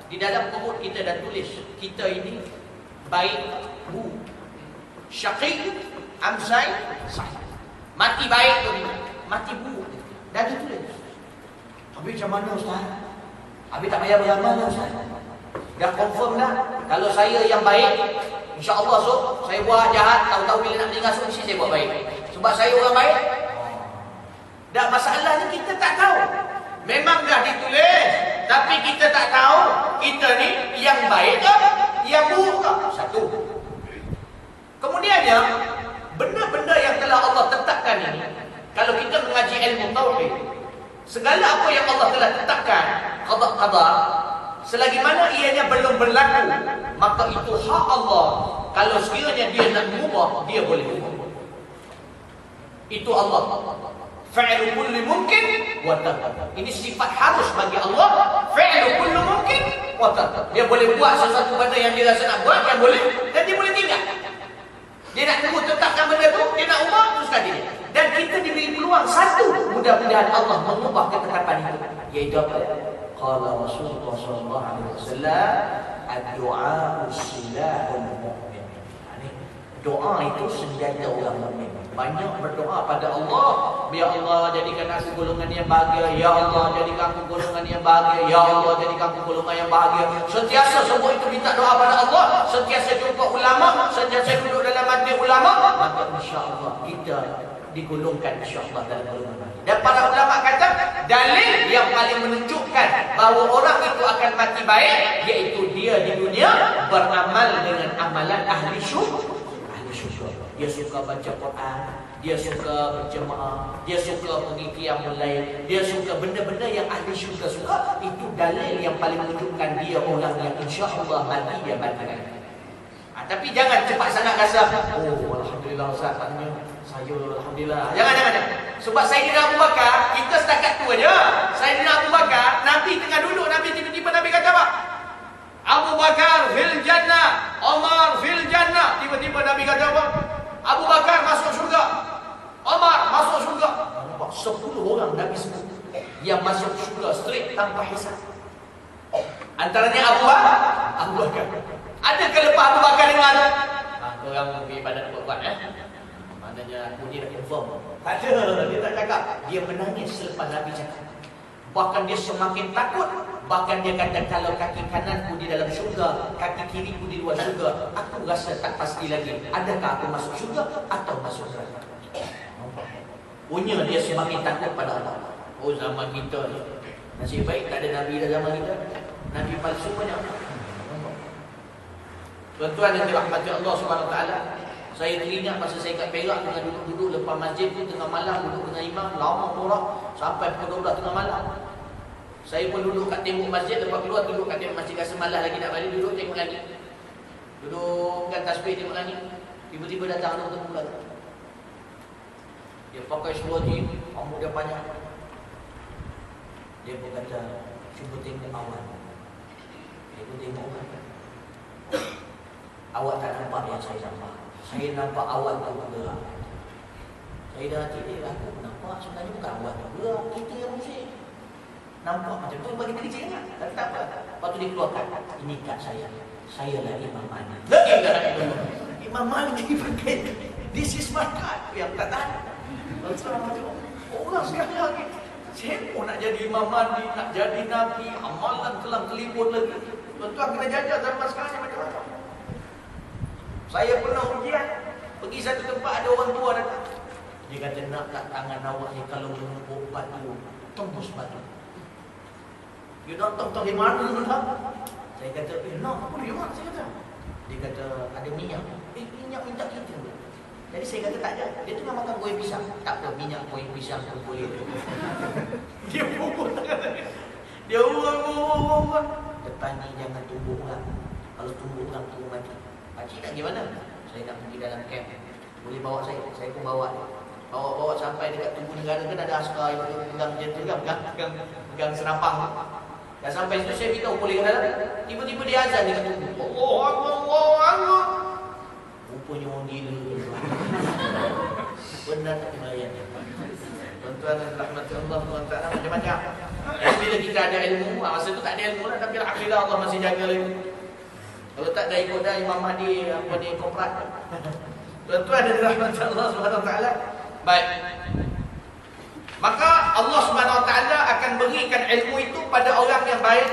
Di dalam perut kita dah tulis kita ini baik bu, syaqi, amsai, sahih. Mati baik tu, mati buruk. Dah ditulis. Habis macam mana Ustaz? Habis tak payah beramal dah Ustaz. Dah confirm dah. Kalau saya yang baik, insya-Allah saya buat jahat, tahu-tahu bila nak meninggal mesti saya buat baik. Sebab saya orang baik. Dah masalahnya kita tak tahu. Memang dah ditulis, tapi kita tak tahu kita ni yang baik ke, yang buruk ke. Satu. Kemudiannya, benda-benda yang telah Allah tetapkan ini, kalau kita mengaji ilmu tauhid, segala apa yang Allah telah tetapkan, qada, selagi mana ianya belum berlaku, maka itu hak Allah. Kalau sekiranya dia nak mengubah, dia boleh ubah. Itu Allah. Fa'lu kulli mumkin wa tark. Ini sifat harus bagi Allah. Fa'lu kulli mumkin wa tark. Dia boleh buat sesuatu benda yang dia rasa nak buat, yang boleh, dan dia boleh tinggal. Dia nak tunggu tetapkan benda tu, dia nak ubah, teruskan dia. Dan kita diberi peluang satu, mudah-mudahan Allah mengubah ketetapan itu. Iaitu apa? Qala Rasulullah sallallahu alaihi wasallam, ad-du'a silahul mu'min. Doa itu senjata orang mukmin. Banyak berdoa pada Allah, biar Allah jadikan aku golongan yang bahagia. Ya Allah, jadikan aku golongan yang bahagia. Ya Allah, jadikan aku golongan yang bahagia. Sentiasa semua itu minta doa pada Allah. Sentiasa jumpa ulama, sentiasa duduk dalam majlis ulama, maka insya-Allah kita digolongkan insya-Allah dalam golongan. Dan para ulama kata dalil yang paling menunjukkan bahawa orang itu akan mati baik, iaitu dia di dunia beramal dengan amalan ahli syurga. Dia suka baca Quran, dia suka berjemaah, dia suka pergi qiyamul lail, dia suka benda-benda yang ahli syurga suka. Itu dalil yang paling menunjukkan dia orang yang insya-Allah mati dia mati. Tapi jangan cepat sangat rasa, oh alhamdulillah Ustaz, katanya saya alhamdulillah. Jangan. Sebab Sayyidina Abu Bakar, kita setakat tu aja. Sayyidina Abu Bakar, Nabi tengah duduk, Nabi tiba-tiba Nabi kata apa? Abu Bakar fil jannah, Umar fil jannah. Tiba-tiba Nabi kata apa? Abu Bakar masuk syurga, Umar masuk syurga. 10 orang Nabi sebut yang masuk syurga straight tanpa hisab. Antaranya Abu Bakar. Ada ke lepas Abu Bakar dengan orang beribadat kuat maknanya aku ni dah confirm. Tak ada, dia tak cakap. Dia menangis selepas Nabi cakap. Bahkan dia semakin takut. Bahkan dia kata, kalau kaki kananku di dalam syurga, kaki kiriku di luar syurga, aku rasa tak pasti lagi, adakah aku masuk syurga atau masuk neraka. Punya dia semakin takut pada Allah. Oh, zaman kita ni nasib baik tak ada Nabi dalam zaman kita. Nabi palsu banyak. Tuan-tuan yang dirahmati Allah Subhanahu Wa Taala, saya teringat masa saya kat Perak tengah duduk-duduk lepas masjid tu, tengah malam duduk dengan imam, lama borak sampai pukul 12 tengah malam. Saya pun duduk kat tembok masjid, lepas keluar duduk kat tembok masjid, rasa malas lagi nak balik, duduk tengok langit. Duduk kan tasbih tengok langit. Tiba-tiba datang anak tengok langit. Dia pakai seluar jeans, rambut dia panjang. Dia pun kata, cuba tengok awan. Dia pun tengok awan. Awak tak nampak yang saya nampak. Saya nampak awan tu bergerak. Saya dah hati aku nampak sebenarnya bukan awan tu bergerak, kita yang musik. Nampak macam tu bagi kecil kan? Tak apa. Lepas tu dia keluarkan, ini kat saya. Saya lah Imam Malik. Imam Malik pakai, this is my card. Yang tak tahu. Orang sekarang ni, siapa nak jadi Imam Malik, nak jadi Nabi, amalan kelam kelibut lagi. Tuan-tuan kena jaga zaman sekarang macam-macam. Saya pernah ujian, pergi satu tempat ada orang tua datang. Dia kata, nak tak tangan awak ni kalau menumpuk batu, tembus batu. You datang dari mana tu tak? Saya kata, nak apa dia mak? Saya kata. Dia kata, ada minyak. Minyak minta kita. Jadi saya kata tak ada. Dia tengah makan kuih pisang. Tak apa, minyak kuih pisang pun boleh. Dia pukul tangan. Dia urut. Depan ni jangan tumbuh orang. Kalau tumbuh orang, tumbuh mati. Pakcik nak gimana? Saya nak pergi dalam camp. Boleh bawa saya? Saya pun bawa. Bawa sampai dekat tubuh negara kan ada askar yang pegang macam tu kan, pegang senapang. Dah sampai situ saya beritahu boleh ke dalam. Tiba-tiba dia azan dekat tubuh. Allah. Rupanya orang gila. Benar tak kemarin. Tuan-tuan dan rahmati Allah SWT macam-macam. Bila kita ada ilmu, masa tu tak ada ilmu lah, tapi alhamdulillah Allah masih jaga lagi. Kalau tak dah ikut dah Imam Mahdi apa ni komprat. Tuan-tuan dan rahmati Allah SWT. Baik. Maka Allah SWT akan berikan ilmu itu pada orang yang baik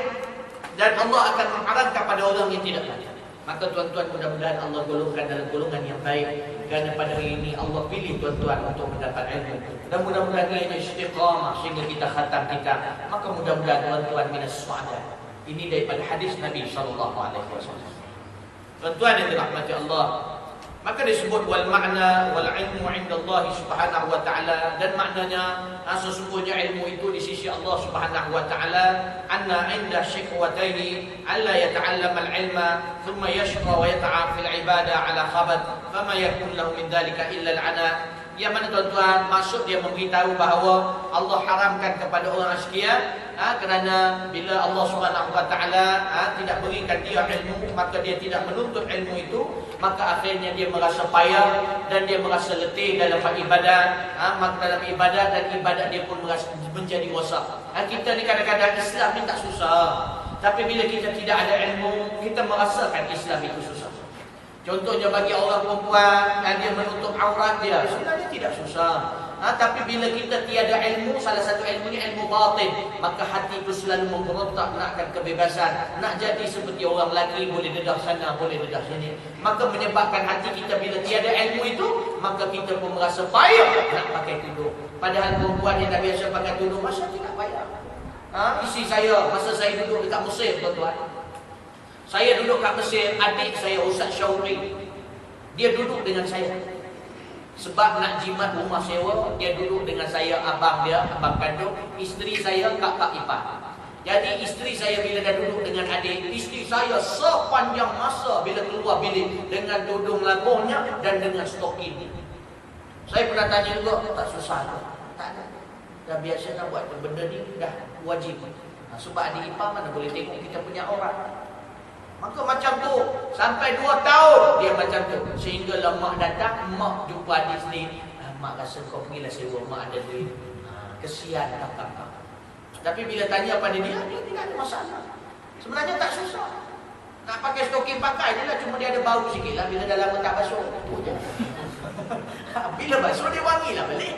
dan Allah akan mengharamkan pada orang yang tidak baik. Maka tuan-tuan, mudah-mudahan Allah golongkan dalam golongan yang baik, kerana pada hari ini Allah pilih tuan-tuan untuk mendapat ilmu. Dan mudah-mudahan ini istiqamah sehingga kita khatam kita. Maka mudah-mudahan tuan-tuan minas su'ada. Ini daripada hadis Nabi SAW. Tuan-tuan yang dirahmati Allah, maka disebut wal makna wal ilmu indallahi subhanahu wa ta'ala, dan maknanya sesungguhnya ilmu itu di sisi Allah subhanahu wa ta'ala, anna inda syiqwataini alla yata'allama al-ilma thumma yashqa wa yata'a fil ibadah ala khabat fama yakun lahu min dhalika illa al-ana. Yang mana tuan-tuan, maksud dia memberitahu bahawa Allah haramkan kepada orang askia, kerana bila Allah Subhanahu Wa Taala tidak berikan dia ilmu, maka dia tidak menuntut ilmu itu, maka akhirnya dia merasa payah dan dia merasa letih dalam ibadat. Maka dalam ibadat dan ibadat dia pun merasa menjadi rosak. Kita ni kadang-kadang Islam ni tak susah, tapi bila kita tidak ada ilmu, kita merasakan Islam itu susah. Contohnya bagi orang perempuan yang dia menutup aurat dia, sebenarnya tidak susah. Tapi bila kita tiada ilmu, salah satu ilmunya ilmu batin, maka hati itu selalu memberontak nakkan kebebasan, nak jadi seperti orang lelaki, boleh dedah sana, boleh dedah sini. Maka menyebabkan hati kita bila tiada ilmu itu, maka kita pun merasa payah nak pakai tudung. Padahal perempuan yang dah biasa pakai tudung, masa tidak payah. Isi saya, masa saya duduk dekat Mesir, tuan-tuan, saya duduk kat Mesir, adik saya Ustaz Syauri, dia duduk dengan saya. Sebab nak jimat rumah sewa, dia duduk dengan saya, abang dia, abang kandung, isteri saya, kakak ipar. Jadi isteri saya bila dah duduk dengan adik, isteri saya sepanjang masa bila keluar bilik dengan tudung labuhnya dan dengan stokin. Saya pernah tanya juga, tak susah ke? Tak ada. Dah biasa nak buat benda ni, dah wajib. Sebab adik ipar mana boleh tengok kita punya orang. Maka macam tu sampai 2 tahun dia macam tu, sehingga mak datang, mak jumpa adik sendiri, mak rasa kau pergilah sewa, mak ada duit. Kesian kakak. Tapi bila tanya pada dia tidak ada masalah. Sebenarnya tak susah. Nak pakai stoking pakai je lah, cuma dia ada bau sikit lah bila dah lama tak basuh. Bila basuh dia wangi lah balik.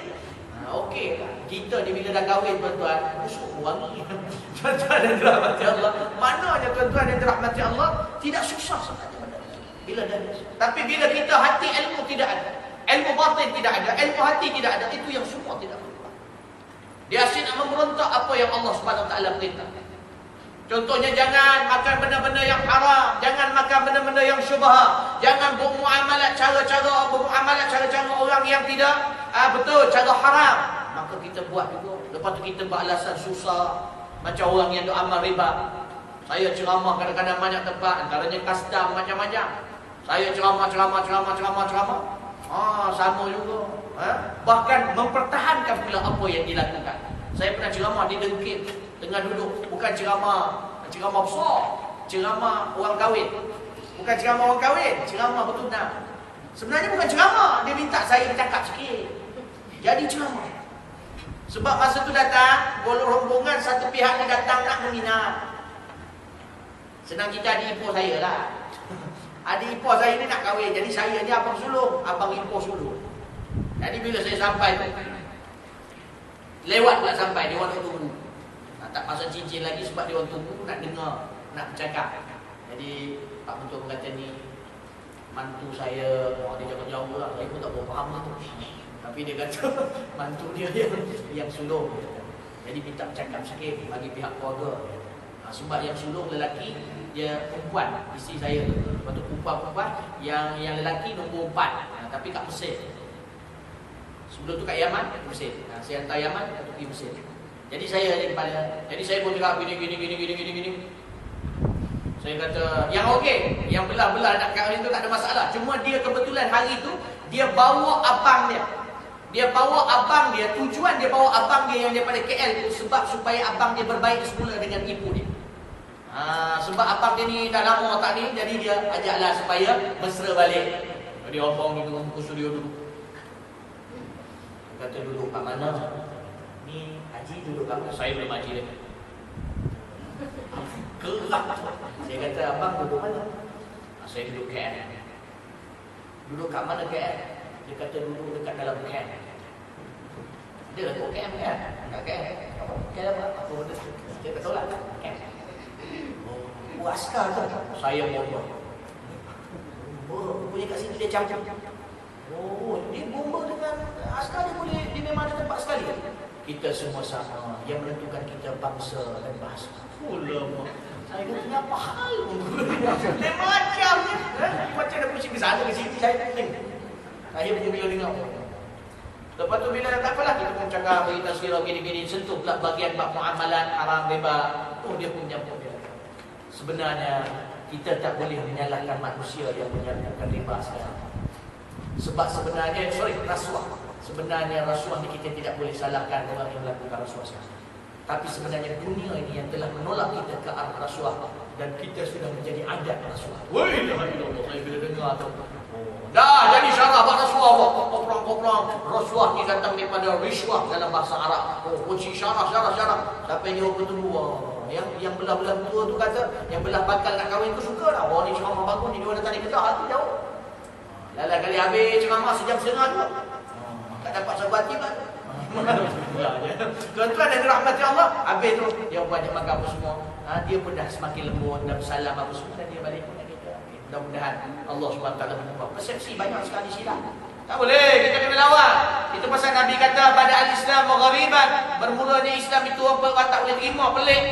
Okey lah. Kita ni bila dah kahwin, tuan-tuan, busuk wangi. Tuan-tuan yang dirahmati Allah, maknanya tuan-tuan yang dirahmati Allah, tidak susah sebenarnya benda ni. Bila dah. Tapi bila kita hati ilmu tidak ada, ilmu batin tidak ada, ilmu hati tidak ada, itu yang semua tidak berubah. Dia asyik nak memberontak apa yang Allah Subhanahu Wa Taala perintah. Contohnya, jangan makan benda-benda yang haram, jangan makan benda-benda yang syubhat, jangan bermuamalat cara-cara orang yang tidak betul, cara haram. Maka kita buat juga. Lepas tu kita beralasan susah, macam orang yang duk amal riba. Saya ceramah kadang-kadang banyak tempat, antaranya custom macam-macam. Saya ceramah. Sama juga. Bahkan mempertahankan pula apa yang dilakukan. Saya pernah ceramah di Dengkit, tengah duduk, bukan ceramah besar, ceramah orang kahwin. Bukan ceramah orang kahwin, ceramah bertunang. Sebenarnya bukan ceramah, dia minta saya bercakap sikit. Jadi ceramah. Sebab masa tu datang rombongan, satu pihak ni datang nak menghina. Senang kita adik ipar saya lah. Adik ipar saya ni nak kahwin, jadi saya ni abang sulung, abang ipar sulung. Jadi bila saya sampai tu, lewat pula sampai, dia orang tunggu. Tak pasang cincin lagi sebab dia orang tunggu nak dengar, nak bercakap. Jadi Pak Mentua berkata ni, mantu saya, dia jauh-jauh lah, saya pun tak berapa faham tu. Tapi dia kata, mantu dia yang sulung. Jadi minta bercakap sikit bagi pihak keluarga. Sebab yang sulung lelaki, dia perempuan, isteri saya tu. Lepas tu perempuan, yang lelaki nombor 4. tapi kat Mesir. Sebelum tu kat Yaman, kat Mesir. Saya hantar Yaman, pergi Mesir. Jadi saya pun cakap gini. Saya kata, yang okey, yang belah-belah nak kahwin tu tak ada masalah. Cuma dia kebetulan hari tu dia bawa abang dia. Tujuan dia bawa abang dia yang daripada KL tu sebab supaya abang dia berbaik semula dengan ibu dia. Sebab abang dia ni dah lama tak ni, jadi dia ajaklah supaya mesra balik. Dia abang ni dengan muka studio dulu. Kata duduk kat mana? Ni Haji duduk kat mana? Saya belum haji lagi. Kerak. Saya kata, abang duduk mana? Saya duduk KL. Duduk kat mana KL? Dia kata duduk dekat dalam KL. Dia kata, oh KL kan? Kat KL. KL apa? Dia kata, lah KL. Oh, askar tu. Saya bomba. Rupanya kat sini dia campur. Oh, dia bomba dengan askar dia memang ada tempat sekali. Kita semua sama. Yang menentukan kita bangsa dan bahasa. Saya kata, kenapa hal? Dia macam ni. Macam dah pusing ke sana ke sini, saya pusing. Saya pun bila dengar. Lepas tu bila tak apalah, kita pun cakap bagi tazkirah gini-gini, sentuh pula bagian bab muamalat haram riba. Oh, dia pun nyampur dia. Sebenarnya kita tak boleh menyalahkan manusia yang menyalahkan riba sekarang. Sebab sebenarnya, rasuah. Sebenarnya rasuah ni kita tidak boleh salahkan orang yang melakukan rasuah sekarang. Tapi sebenarnya dunia ini yang telah menolak kita ke arah rasuah, dan kita sudah menjadi adat rasuah. Wah, saya bila dengar tu, dah jadi syarah buat rasuah, koprang. Rasuah ni datang daripada rishwah dalam bahasa Arab. Kunci syarah. Sampai dia bertemu, yang belah-belah tua tu kata, yang belah bakal nak kahwin tu suka dah. Ni ceramah bagus ni, dia datang di Kedah, hati jauh. Lala kali habis ceramah sejam setengah tu, tak dapat sabati pula. Tuan-tuan dan rahmati Allah, habis tu dia buat dia makan apa semua. Dia pun dah semakin lembut dan salam apa semua, dan dia balik pun kita. Mudah-mudahan Allah SWT mengubah persepsi banyak sekali silap. Tak boleh, kita kena lawan. Itu pasal Nabi kata pada al-Islam maghriban, bermulanya Islam itu apa tak boleh terima, pelik.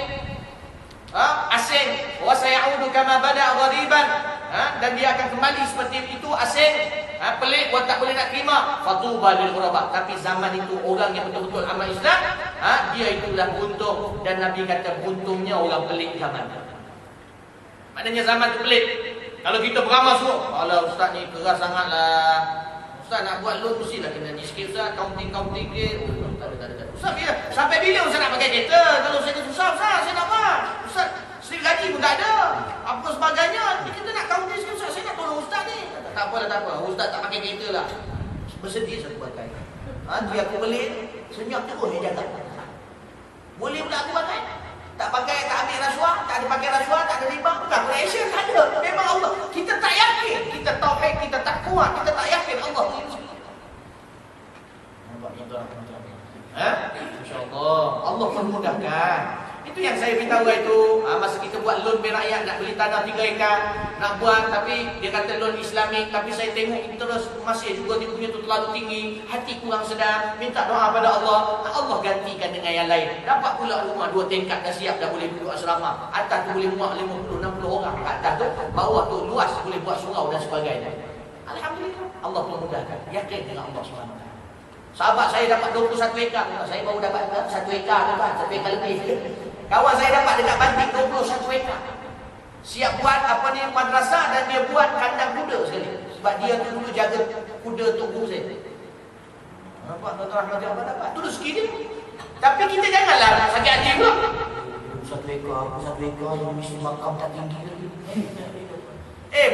Asing. Wa sayaudu kama bada ghariban. Dan dia akan kembali seperti itu, asing. Pelik, buat tak boleh nak terima. Fatuba lil ghuraba. Tapi zaman itu orang yang betul-betul amal Islam, dia itulah buntung. Dan Nabi kata buntungnya orang pelik zaman. Maknanya zaman tu pelik. Kalau kita beramal semua, alah ustaz ni keras sangatlah. Ustaz nak buat loan mestilah kena ni sikit ustaz, counting dia. Tak ada. Ustaz bila sampai bila ustaz nak pakai kereta? Kalau saya susah ustaz, saya nak buat. Ustaz sendiri gaji pun tak ada. Apa sebagainya? Kita nak counting sikit ustaz, saya nak tolong ustaz ni. Tak apa. Ustaz tak pakai kereta lah. Bersedia satu pakai. Dia aku beli, senyap terus dia jaga. Boleh pula aku pakai. Tak pakai, tak ambil rasuah, tak ada pakai rasuah, tak ada riba, bukan Malaysia, tak ada. Memang Allah. Kita tak yakin. Kita tauhid, kita tak kuat, kita tak yakin Allah tu. Nampak tuan-tuan? InsyaAllah Allah memudahkan. Itu yang saya beritahu itu. Masa kita buat loan berakyat, nak beli tanah 3 ekar, nak buat, tapi dia kata loan Islamik. Tapi saya tengok terus masih juga dia punya tu terlalu tinggi, hati kurang sedar. Minta doa pada Allah, Allah gantikan dengan yang lain. Dapat pula rumah 2 tingkat dah siap, dah boleh duduk asrama. Atas tu boleh muat 50-60 orang. Atas tu, bawah tu luas, boleh buat surau dan sebagainya. Alhamdulillah, Allah memudahkan. Yakin dengan Allah SWT. Sahabat saya dapat 21 ekar. Saya baru dapat 1 ekar tu kan, 1 ekar lebih. Kawan saya dapat dekat Banting 21 ekar. Siap buat madrasah, dan dia buat kandang kuda sekali. Sebab dia tu dulu jaga kuda tunggu saya. Nampak tuan-tuan rahmati Allah dapat. Tu rezeki dia. Tapi kita janganlah sakit hati pula. 1 ekar yang mesti makam tak tinggi lagi.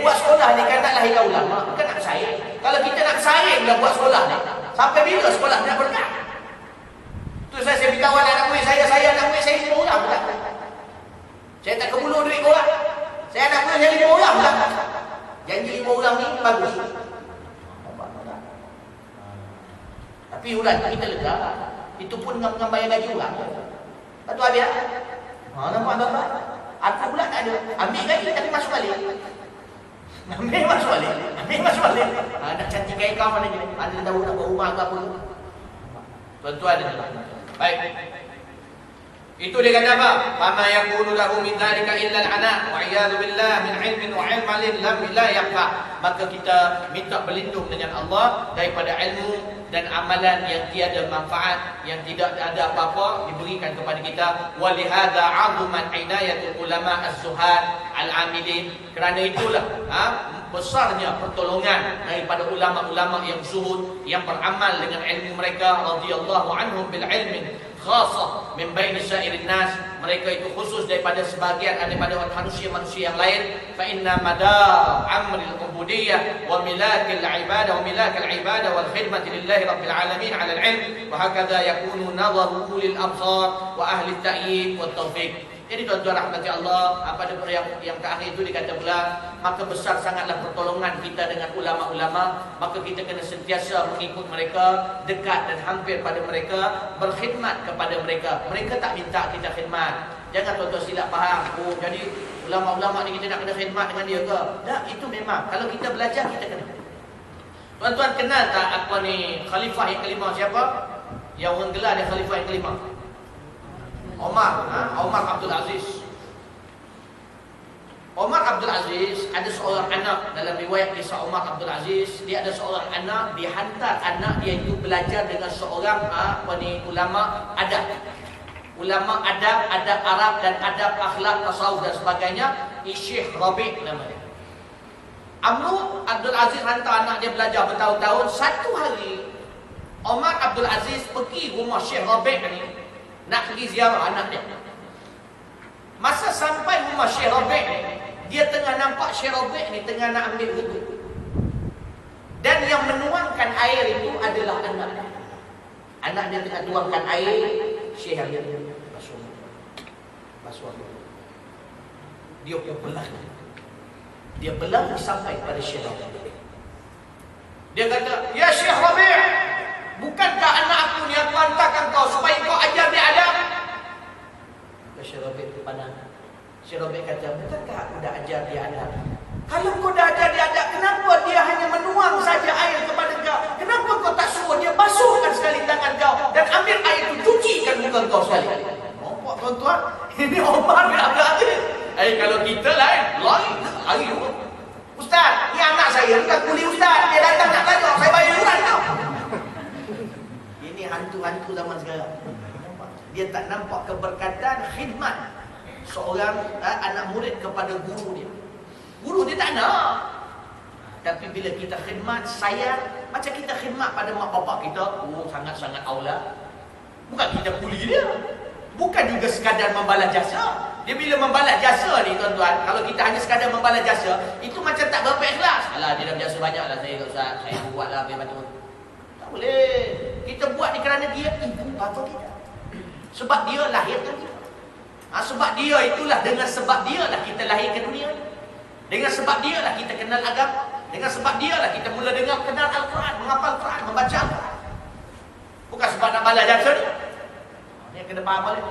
Buat sekolah ni kan nak lahirkan ulama, bukan nak bersaing. Kalau kita nak bersaing dah buat sekolah ni, sampai bila sekolah nak berdekat? Tu saya beritahu anak murid saya anak murid saya 5 orang pula. Saya tak kebulu duit korang. Saya anak murid saya 5 orang pula. Janji 5 orang ni bagus. Tapi urat kita lega. Itu pun dengan bayar gaji orang. Lepas tu habis. Nampak tak? Aku pula tak ada. Ambil gaji tapi masuk balik. Ambil masuk balik. Nak cantikkan kau mana je. Ada tahu nak buat rumah ke apa. Tuan-tuan ada. Baik. Itu dia kata apa? Fama yakunu lahu min dzalika illa al-ana wa iyadu billah min ilmin wa ilmalin lam la yaqfa. Maka kita minta berlindung dengan Allah daripada ilmu dan amalan yang tiada manfaat, yang tidak ada apa-apa diberikan kepada kita. Wa lihadza 'azumat inayatul ulama az-zuhad al-amilin. Kerana itulah besarnya pertolongan daripada ulama-ulama yang zuhud, yang beramal dengan ilmu mereka, radhiyallahu anhum bil ilmin khasah min bain sa'irin nas. Mereka itu khusus daripada sebahagian daripada manusia-manusia yang lain. Fa inna madar amril ubudiyyah wa milakil ibadah wa milakal ibadah wal khidmati lillahi rabbil alamin 'ala al-'ilm wa hakadha yakunu nadharu ulil absar wa ahli at-ta'yid wat tawfiq. Jadi tuan-tuan rahmati Allah, pada yang ke akhir itu dikata pula, maka besar sangatlah pertolongan kita dengan ulama-ulama. Maka kita kena sentiasa mengikut mereka, dekat dan hampir pada mereka, berkhidmat kepada mereka. Mereka tak minta kita khidmat. Jangan tuan-tuan silap faham, oh jadi ulama-ulama ni kita nak kena khidmat dengan dia ke? Tak, itu memang kalau kita belajar kita kena. Tuan-tuan kenal tak apa ni khalifah yang kelima siapa? Yang orang gelar dia khalifah yang kelima, Omar Abdul Aziz. Omar Abdul Aziz ada seorang anak. Dalam riwayat kisah Omar Abdul Aziz, dia ada seorang anak, dihantar anak dia itu belajar dengan seorang ulama adab. Ulama adab, adab Arab dan adab akhlak, tasawuf dan sebagainya. Syekh Rabi' namanya. Amr Abdul Aziz hantar anak dia belajar bertahun-tahun. Satu hari Omar Abdul Aziz pergi rumah Syekh Rabi' ni, nak pergi ziarah anak dia. Masa sampai rumah Syekh Rabi' ni, dia tengah nampak Syekh Rabi' ni tengah nak ambil wudu. Dan yang menuangkan air itu adalah anak dia. Anak dia tengah tuangkan air, Syekh dia basuh. Dia pun belah. Dia belah sampai pada Syekh Rabi'. Dia kata, "Ya Syekh Rabi', bukankah anak aku ni aku hantarkan kau supaya kau ajar dia adab?" Syekh Rabi' terpandang. Syekh Rabi' kata, "Bukankah aku dah ajar dia adab? Kalau kau dah ajar dia adab, kenapa dia hanya menuang saja air kepada kau? Kenapa kau tak suruh dia basuhkan sekali tangan kau dan ambil air itu cucikan muka kau sekali?" Nampak tuan-tuan? Ini Omar bin Abdul Aziz. Kalau kita lain. Ustaz, ni anak saya, bukan kuli ustaz. Dia datang nak belajar, saya bayar yuran tau. Ini hantu-hantu zaman sekarang. Dia tak nampak keberkatan khidmat seorang anak murid kepada guru dia. Guru dia tak nak. Tapi bila kita khidmat, sayang, macam kita khidmat pada mak bapak kita, sangat-sangat aula. Bukan kita kuli dia. Bukan juga sekadar membalas jasa. Dia bila membalas jasa ni tuan-tuan, kalau kita hanya sekadar membalas jasa, itu macam tak berapa ikhlas. Alah, dia dah berjasa banyak lah saya, Ustaz. Saya buatlah biar bantu. Tak boleh. Kita buat ni kerana dia ibu bapa kita. Sebab dia lahirkan kita. Sebab dia itulah, dengan sebab dia lah kita lahir ke dunia. Dengan sebab dia lah kita kenal agama. Dengan sebab dia lah kita mula dengar kenal Al-Quran, menghafal Al-Quran, membaca Al-Quran. Bukan sebab nak balas jasa ni. Yang kena faham balik.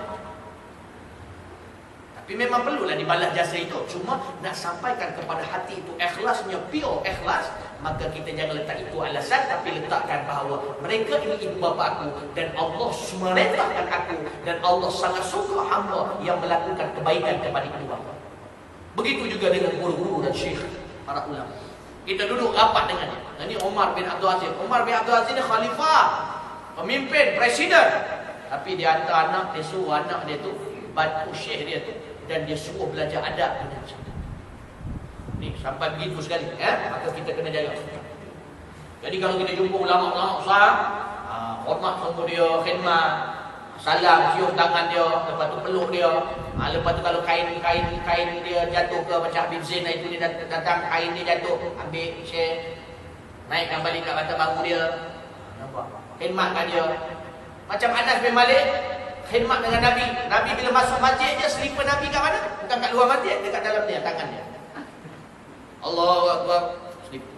Tapi memang perlulah dibalas jasa itu. Cuma nak sampaikan kepada hati itu ikhlasnya, pure ikhlas. Maka kita jangan letak itu alasan, tapi letakkan bahawa mereka ini ibu bapa aku, dan Allah memerintahkan aku, dan Allah sangat suka hamba yang melakukan kebaikan kepada ibu bapa. Begitu juga dengan guru-guru dan syekh, para ulama. Kita duduk rapat dengannya. Ini Omar bin Abdul Aziz. Omar bin Abdul Aziz ni khalifah, pemimpin, presiden. Tapi dia hantar anak, dia suruh anak dia tu bantu syekh dia tu, dan dia suruh belajar adab dengan cara. Ni sampai begitu sekali, maka kita kena jaga. Jadi kalau kita jumpa ulama-ulama besar, hormat sama dia, khidmat, salam, cium tangan dia, lepas tu peluk dia. Lepas tu kalau kain dia jatuh ke macam Habib Zain itu, dia datang, kain dia jatuh, ambil share, naikkan balik kat batas bahu dia. Nampak? Khidmatkan dia. Macam Anas bin Malik khidmat dengan Nabi. Nabi bila masuk masjid dia, selipar Nabi kat mana? Bukan kat luar masjid, dekat dalam dia, tangan dia. Allahu Akbar. Selipar.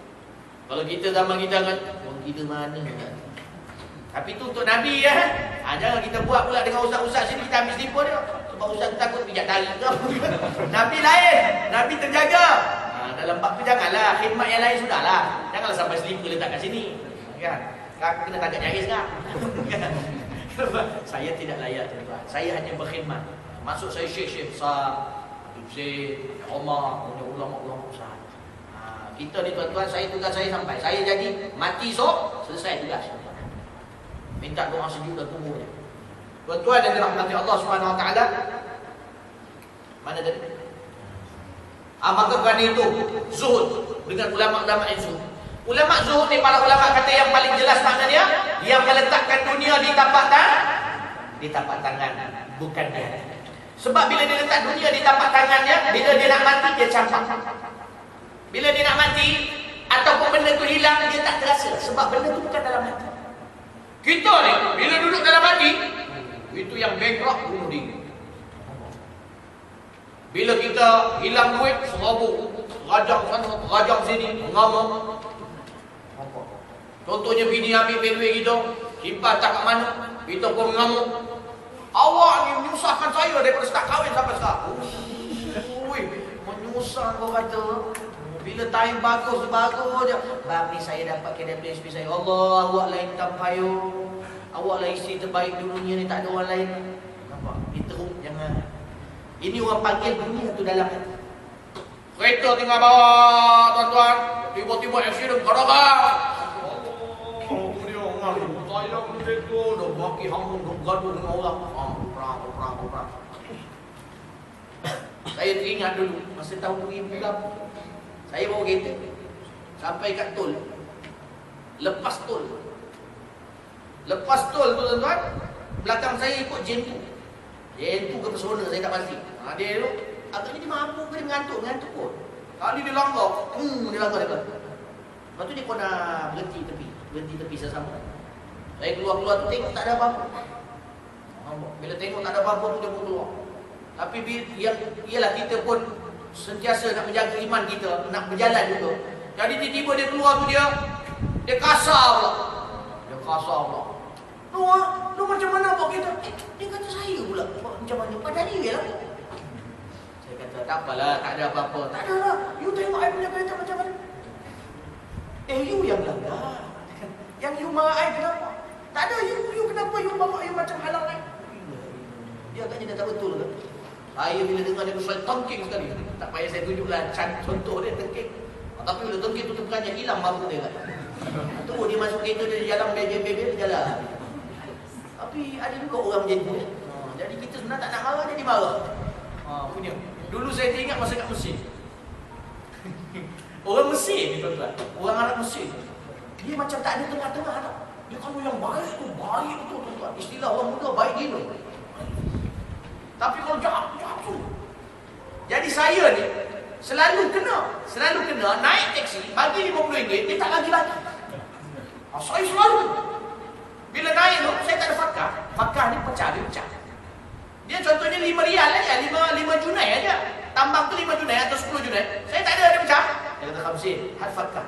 Kalau kita zaman kita kan, orang kita mana? Tapi tu untuk Nabi ya. Jangan kita buat pula dengan ustaz-ustaz sini, kita ambil selipar dia. Sebab ustaz takut pijak tarik ke. Nabi lain, Nabi terjaga. Dalam bab tu janganlah, khidmat yang lain sudahlah. Janganlah sampai selipar letak kat sini. Kan? Kena tagak jahis kan? Saya tidak layak tuan-tuan. Saya hanya berkhidmat. Masuk saya syekh-syekh besar, Habib Zaid, Omar, punya ulama-ulama besar. Kita ni tuan-tuan, tugas saya sampai. Saya jadi mati esok, selesai tugas. Minta doa sejuk dan tunggu je. Tuan-tuan yang dirahmati Allah Subhanahu Wa Taala. Mana tadi? Maka kerana itu zuhud dengan ulama-ulama yang zuhud. Ulama zuhud ni, para ulama kata yang paling jelas maknanya yang meletakkan dunia di tapak tangan, bukan dia. Sebab bila dia letak dunia di tapak tangannya, bila dia nak mati dia campak. Bila dia nak mati ataupun benda tu hilang, dia tak terasa sebab benda tu bukan dalam hati. Kita ni bila duduk dalam hati, itu yang bankrupt bunuh diri. Bila kita hilang duit, serabut, rajang sana, rajang sini, mengamuk. Contohnya bini ambil duit kita, simpan tak kat mana, kita pun mengamuk. Awak ni menyusahkan saya daripada start kahwin sampai sekarang. Ui, menyusah kau kata. Bila time bagus je. Bab ni saya dapat KDP saya. Allah, awak lain tampayo. Awak lah isteri terbaik di dunia ni, tak ada orang lain. Nampak? Diteruk, jangan. Ini orang panggil dunia tu dalam hati. Kereta tinggal bawah, tuan-tuan. Tiba-tiba accident, kadang-kadang. Saya kereta dah maki hambung, dah gaduh dengan orang. Perang. Saya teringat dulu, masa tahun 2000 saya bawa kereta sampai kat tol. Lepas tol tu tuan-tuan, belakang saya ikut Jen 2 ke Pesona, saya tak pasti. Dia tu agaknya dia mampu ke dia mengantuk pun. Kali dia langgar, dia langgar. Lepas tu dia pun nak berhenti tepi sesama. Saya keluar tu tengok tak ada apa-apa. Bila tengok tak ada apa-apa tu dia pun keluar. Tapi ialah kita pun sentiasa nak menjaga iman kita, nak berjalan juga. Jadi tiba-tiba dia keluar tu dia kasar pula. Lu macam mana buat kita? Dia kata saya pula. Macam mana? Padahal dia lah. Saya kata tak apalah, tak ada apa-apa. Tak ada lah. You tengok I punya kereta macam mana? You yang langgar. Yang you marah I kenapa? Tak ada, you kenapa you bawa you macam halang I? Dia agaknya dah tak betul ke? Saya bila dengar dia saya tengking sekali. Tak payah saya tunjuklah contoh dia tengking. Tapi bila tengking tu tekannya hilang mampu dia kan. Tu dia masuk kereta dia jalan bebel jalan. Tapi ada juga orang macam tu. Jadi kita sebenarnya tak nak marah dia dimarah. Punya. Dulu saya teringat masa kat Mesir. Orang Mesir ni tuan-tuan. Orang Arab Mesir. Dia macam tak ada tengah-tengah tau. Dia kalau yang baik tu tuan-tuan. Istilah orang muda baik gila. Tapi kalau jahat tu. Jadi saya ni selalu kena naik teksi bagi RM50, dia tak lagi. Saya selalu. Bila naik tu saya tak ada fakah. Fakah ni pecah. Dia contohnya RM5 aja, 5 junai aja. Tambang tu 5 junai atau 10 junai. Saya tak ada, dia pecah. Dia kata Khamsin, had fakah.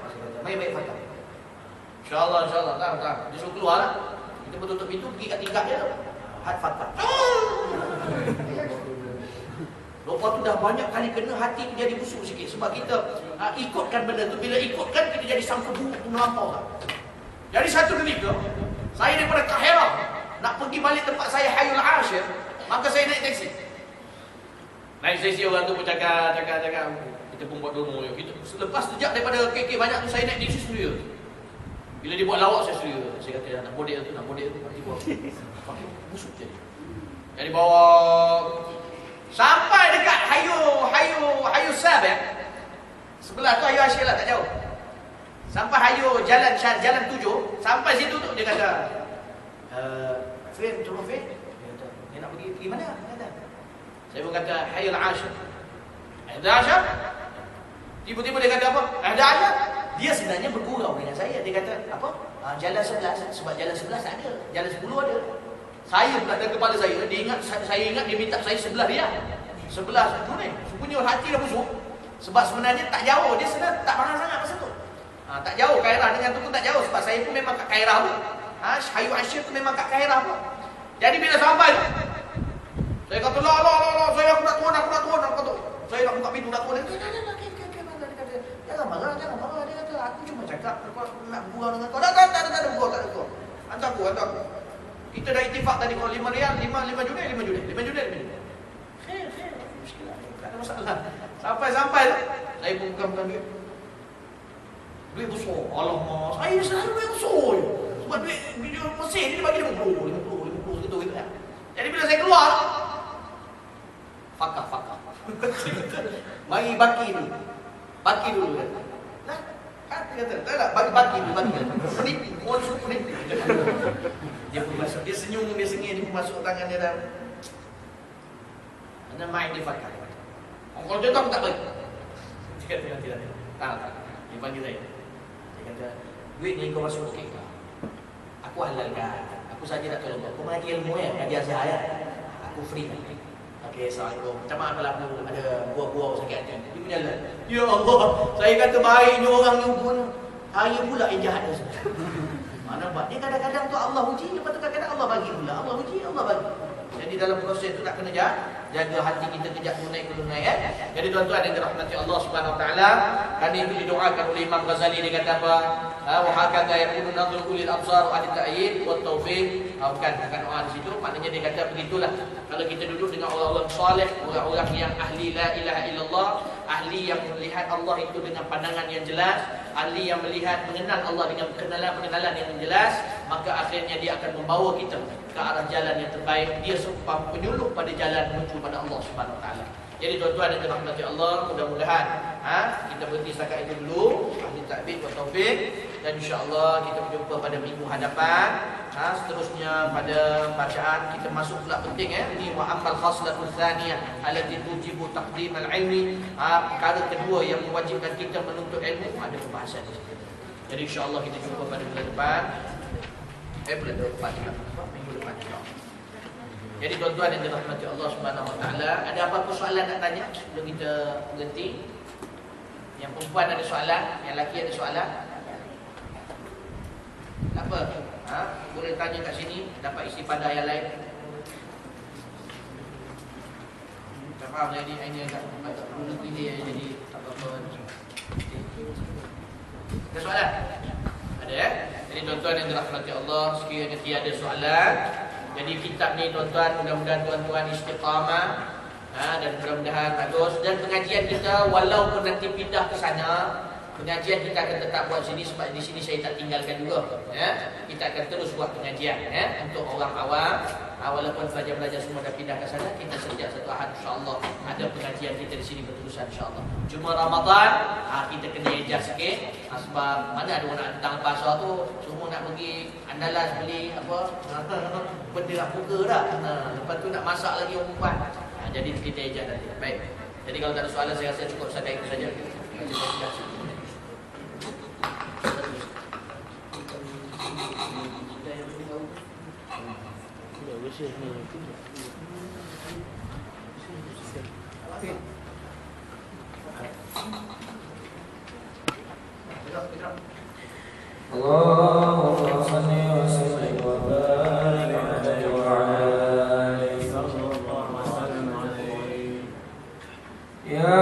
Baik fakah. InsyaAllah, tak. Dia suruh keluar lah. Kita pun tutup pintu, pergi kat tingkat dia tu. Had fakah. Lepas tu dah banyak kali kena, hati tu jadi busuk sikit. Sebab kita ikutkan benda tu. Bila ikutkan, kita jadi sangka buruk tu melampau. Jadi satu ketika, saya daripada Kahirah nak pergi balik tempat saya Hayul Ashir, maka saya naik teksi. Naik teksi orang tu pun cakap, kita pun buat dulu. Lepas sejak daripada KK banyak tu, saya naik teksi sendiri. Bila dia buat lawak, saya sendiri. Saya kata, nak bodek tu. Nanti buat. Pakai busuk jadi. Jadi bawa sampai dekat Hayu Sabah. Sebelah tu Hayu Ashir lah, tak jauh. Sampai Hayu jalan 7, sampai situ tu dia kata, Fin, turun Fin. Dia kata, dia nak pergi mana? Saya pun kata Hayul Ashir. Tiba-tiba dia kata apa? Dia sebenarnya bergurau dengan saya. Dia kata apa? Jalan 11. Sebab jalan 11 tak ada, jalan 10 ada. Saya pula dalam kepala saya, saya ingat dia minta saya sebelah dia. Sebelah tu ni. Punya hati dah busuk. Sebab sebenarnya tak jauh, dia sebenarnya tak parah sangat masa tu. Tak jauh, Kairah dengan tu pun tak jauh. Sebab saya pun memang kat Kairah pun. Hayu Ashir tu memang kat Kairah pun. Jadi bila sampai tu, saya kata, saya aku nak turun. Saya nak buka pintu nak turun. Jangan marah. Dia kata, aku cuma cakap, aku nak bergurau dengan kau. Tak ada gurau. Hantar aku. Kita dah ittifaq tadi kalau 5 riyal, 5 juta, 5 juta, 5 juta, 5 juta. Khair. Tak ada masalah. Sampai saya pun bukan duit. Duit besar. Alamak, saya selalu duit besar je. Sebab duit mesin ni dia bagi 50 gitu kan. Jadi bila saya keluar, fakah. Mari baki dulu. Baki dulu kan. Nah, kata, tak bagi dulu. Penipu, mohon suruh penipu. Dia pun masuk, dia senyum, dia sengih, dia pun masuk tangan dia dalam. Anda main di fakah. Kalau contoh aku tak bagi. Dia kata, tidak. Tak. Dia panggil saya. Dia kata, duit ni kau masuk okey kau. Aku halalkan. Aku saja nak tolong kau. Kau mengaji ilmu ya, mengaji ajar ayat. Aku free. Okey, assalamualaikum. Macam mana kalau aku ada buah-buah sakit hati? Dia pun jalan. Ya Allah, saya kata baiknya orang ni pun. Saya pula yang jahat dia. Mana buat? Dia kadang-kadang tu Allah uji, lepas tu kadang-kadang Allah bagi pula. Allah uji, Allah bagi. Jadi dalam proses tu nak kena jaga hati kita kejap lunai ya. Jadi tuan-tuan yang dirahmati Allah Subhanahu Wa Taala, kan itu didoakan oleh Imam Ghazali, dia kata apa? Wa hakadha yakunu nadhru ulil absar wa at-ta'yid wa taufiq. Bukan doa di situ, maknanya dia kata begitulah. Kalau kita duduk dengan orang-orang saleh, orang-orang yang ahli la ilaha illallah, ahli yang melihat Allah itu dengan pandangan yang jelas, ahli yang melihat mengenal Allah dengan pengenalan yang jelas, maka akhirnya dia akan membawa kita ke arah jalan yang terbaik. Dia serupa penyuluh pada jalan menuju pada Allah Subhanahu Wa Taala. Jadi tuan-tuan yang dirahmati Allah, mudah-mudahan kita berhenti setakat itu dulu. Ahli takbir wa taufik, dan insya-Allah kita berjumpa pada minggu hadapan. Seterusnya pada bacaan kita masuk pula penting ini wa amal khaslatul tsaniyah allati tujibu taqdim al-ilmi. Perkara kedua yang mewajibkan kita menuntut ilmu, ada pembahasan di situ. Jadi insya-Allah kita jumpa pada bulan depan. Bulan depan minggu depan insya-Allah. Jadi tuan-tuan yang dirahmati Allah Subhanahu Wa Taala, ada apa-apa soalan nak tanya sebelum kita berhenti? Yang perempuan ada soalan, yang lelaki ada soalan? Apa? Boleh tanya kat sini, dapat isi pada yang lain. Tak faham jadi ini agak perlu pilih jadi apa-apa. Ada soalan? Ada ya? Jadi tuan-tuan yang dirahmati Allah, sekiranya tiada soalan, jadi kitab ni tuan-tuan, mudah-mudahan tuan-tuan istiqamah dan mudah-mudahan bagus. Dan pengajian kita walaupun nanti pindah ke sana, pengajian kita akan tetap buat sini sebab di sini saya tak tinggalkan juga. Kita akan terus buat pengajian untuk orang awam. Walaupun pelajar-pelajar semua dah pindah ke sana, kita setiap satu Ahad insya-Allah ada pengajian kita di sini berterusan insya-Allah. Cuma Ramadan kita kena adjust sikit sebab mana ada orang nak datang pasar tu semua nak pergi Andalas beli apa benda nak buka dah. Lepas tu nak masak lagi orang perempuan. Jadi kita adjust nanti. Baik. Jadi kalau tak ada soalan saya rasa cukup setakat itu saja. Allahumma salli wa sallim wa barik alaihi wa ala alihi sallallahu alaihi ya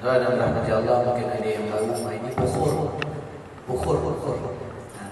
Tuan-tuan dan rahmat Allah, mungkin ada yang tahu ini bukhur.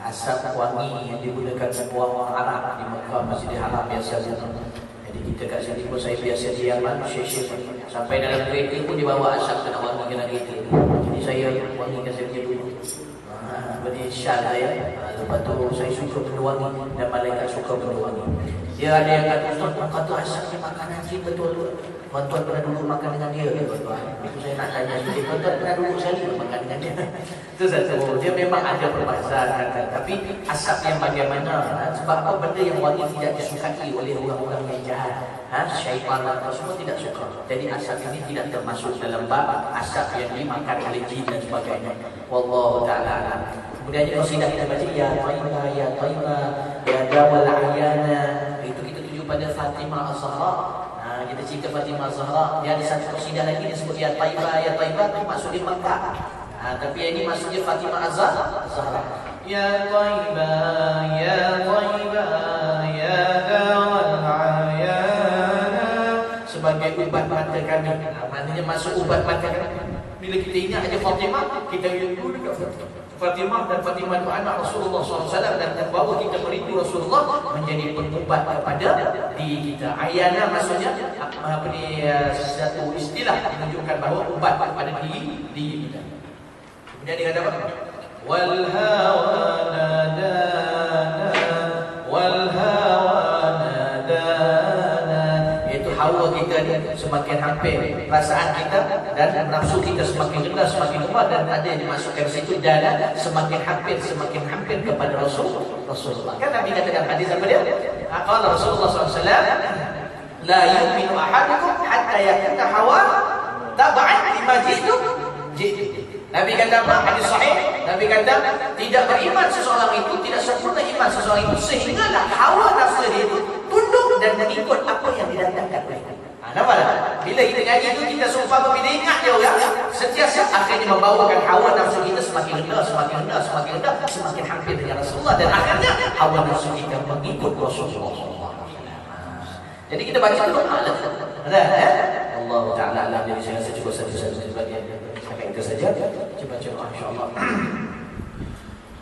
Asap wangi yang digunakan orang Arab di Mekah, Masjidil Haram biasa. Jadi kita kat sini pun saya biasa di Yaman, syekh sampai dalam kereta pun dibawa asap kena wangi kena kereta. Jadi saya wangikan saya punya dulu. Seperti syal saya. Lepas tu saya suka benda wangi dan malaikat suka benda wangi. Dia ada yang kata asap ni makanan cik betul. Tuan-tuan pernah duduk makan dengan dia ke tuan-tuan? Itu saya nak tanya sikit. Tuan-tuan pernah duduk sekali makan dengan dia? Itu satu. Dia memang ada perbezaan. Tapi asap yang bagaimana? Sebab apa benda yang wangi tidak disukai oleh orang-orang yang jahat? Syaitan dan semua tidak suka. Jadi asap ini tidak termasuk dalam bab asap yang dimakan oleh jin dan sebagainya. Wallahu ta'ala. Kemudian qasidah kita baca ya Taibah, ya Taibah, ya Dawal Ayyana. Itu kita tuju pada Fatimah Az-Zahra. Kita cerita Fatimah Az-Zahra. Dia ada satu qasidah lagi dia sebut ya Taibah, ya Taibah itu maksudnya Makkah. Tapi ini maksudnya Fatimah Az-Zahra. Ya Taibah, ya Taibah, ya Dawal Ayyana. Sebagai ubat mata kami. Maknanya masuk ubat mata kami. Bila kita ingat aja Fatimah, kita dulu dekat Fatimah dan Fatimah itu anak Rasulullah SAW dan bahawa kita merindu Rasulullah menjadi pengubat kepada diri kita. Ayana maksudnya satu istilah menunjukkan bahawa ubat kepada diri kita. Kemudian dia kata apa? Wal hawa nadana wal hawa nadana. Iaitu hawa kita ni semakin hampir, perasaan kita dan nafsu kita semakin rendah, semakin lemah, dan ada yang dimasukkan di situ dan semakin hampir kepada Rasulullah. Kan Nabi kata dalam hadis apa dia? Qala Rasulullah SAW, la yu'minu ahadukum hatta yakuna hawa tab'an lima jitu. Nabi kata apa? Hadis sahih. Nabi kata tidak beriman seseorang itu, tidak sempurna iman seseorang itu sehinggalah hawa nafsu dia itu tunduk dan mengikut apa yang didatangkan olehnya. Nampak tak? Bila kita ngaji itu kita sumpah bila ingat dia orang sentiasa akhirnya membawakan hawa nafsu kita semakin rendah, semakin hampir dengan Rasulullah, dan akhirnya hawa nafsu kita mengikut Rasulullah. Jadi kita baca dulu Allah. Allah Taala alam. Jadi saya rasa cukup satu sebagian sampai itu saja. Cuba insya-Allah.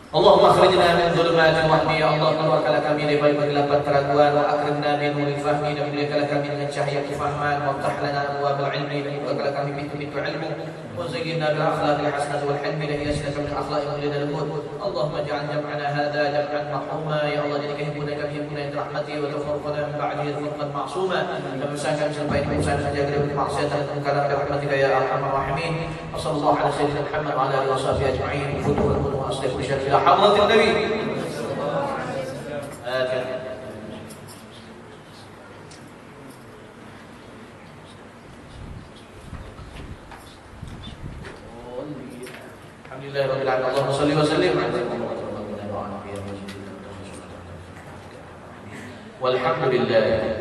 Allahumma akhrijna min dhulumatil wahmi, ya Allah, keluarkanlah kami dari kegelapan keraguan, wa akrimna min nuril fahmi, dan muliakanlah kami dengan cahaya kefahman, wa ftah lana abwaabal ilmi, dan bukakanlah kami pintu-pintu ilmu, wa zayyinna bil akhlaqil hasanati wal hilmi, dan hiasna kami akhlaqil mulia dan lembut. Allahumma ja'al jam'ana hadza jam'an marhuma, ya Allah, jadikan himpunan kami himpunan yang dirahmati, wa tafarraqana min ba'dihi furqan ma'suma, dan bersama kami sampai di usaha menjaga dari maksiat dan kemungkaran rahmatika ya arhamar rahimin. Wassallallahu ala sayyidina Muhammad wa ala alihi washabihi ajma'in. Futuhul wa aslihu syarif حضرة النبي الحمد لله رب العالمين اللهم صل وسلم والحمد لله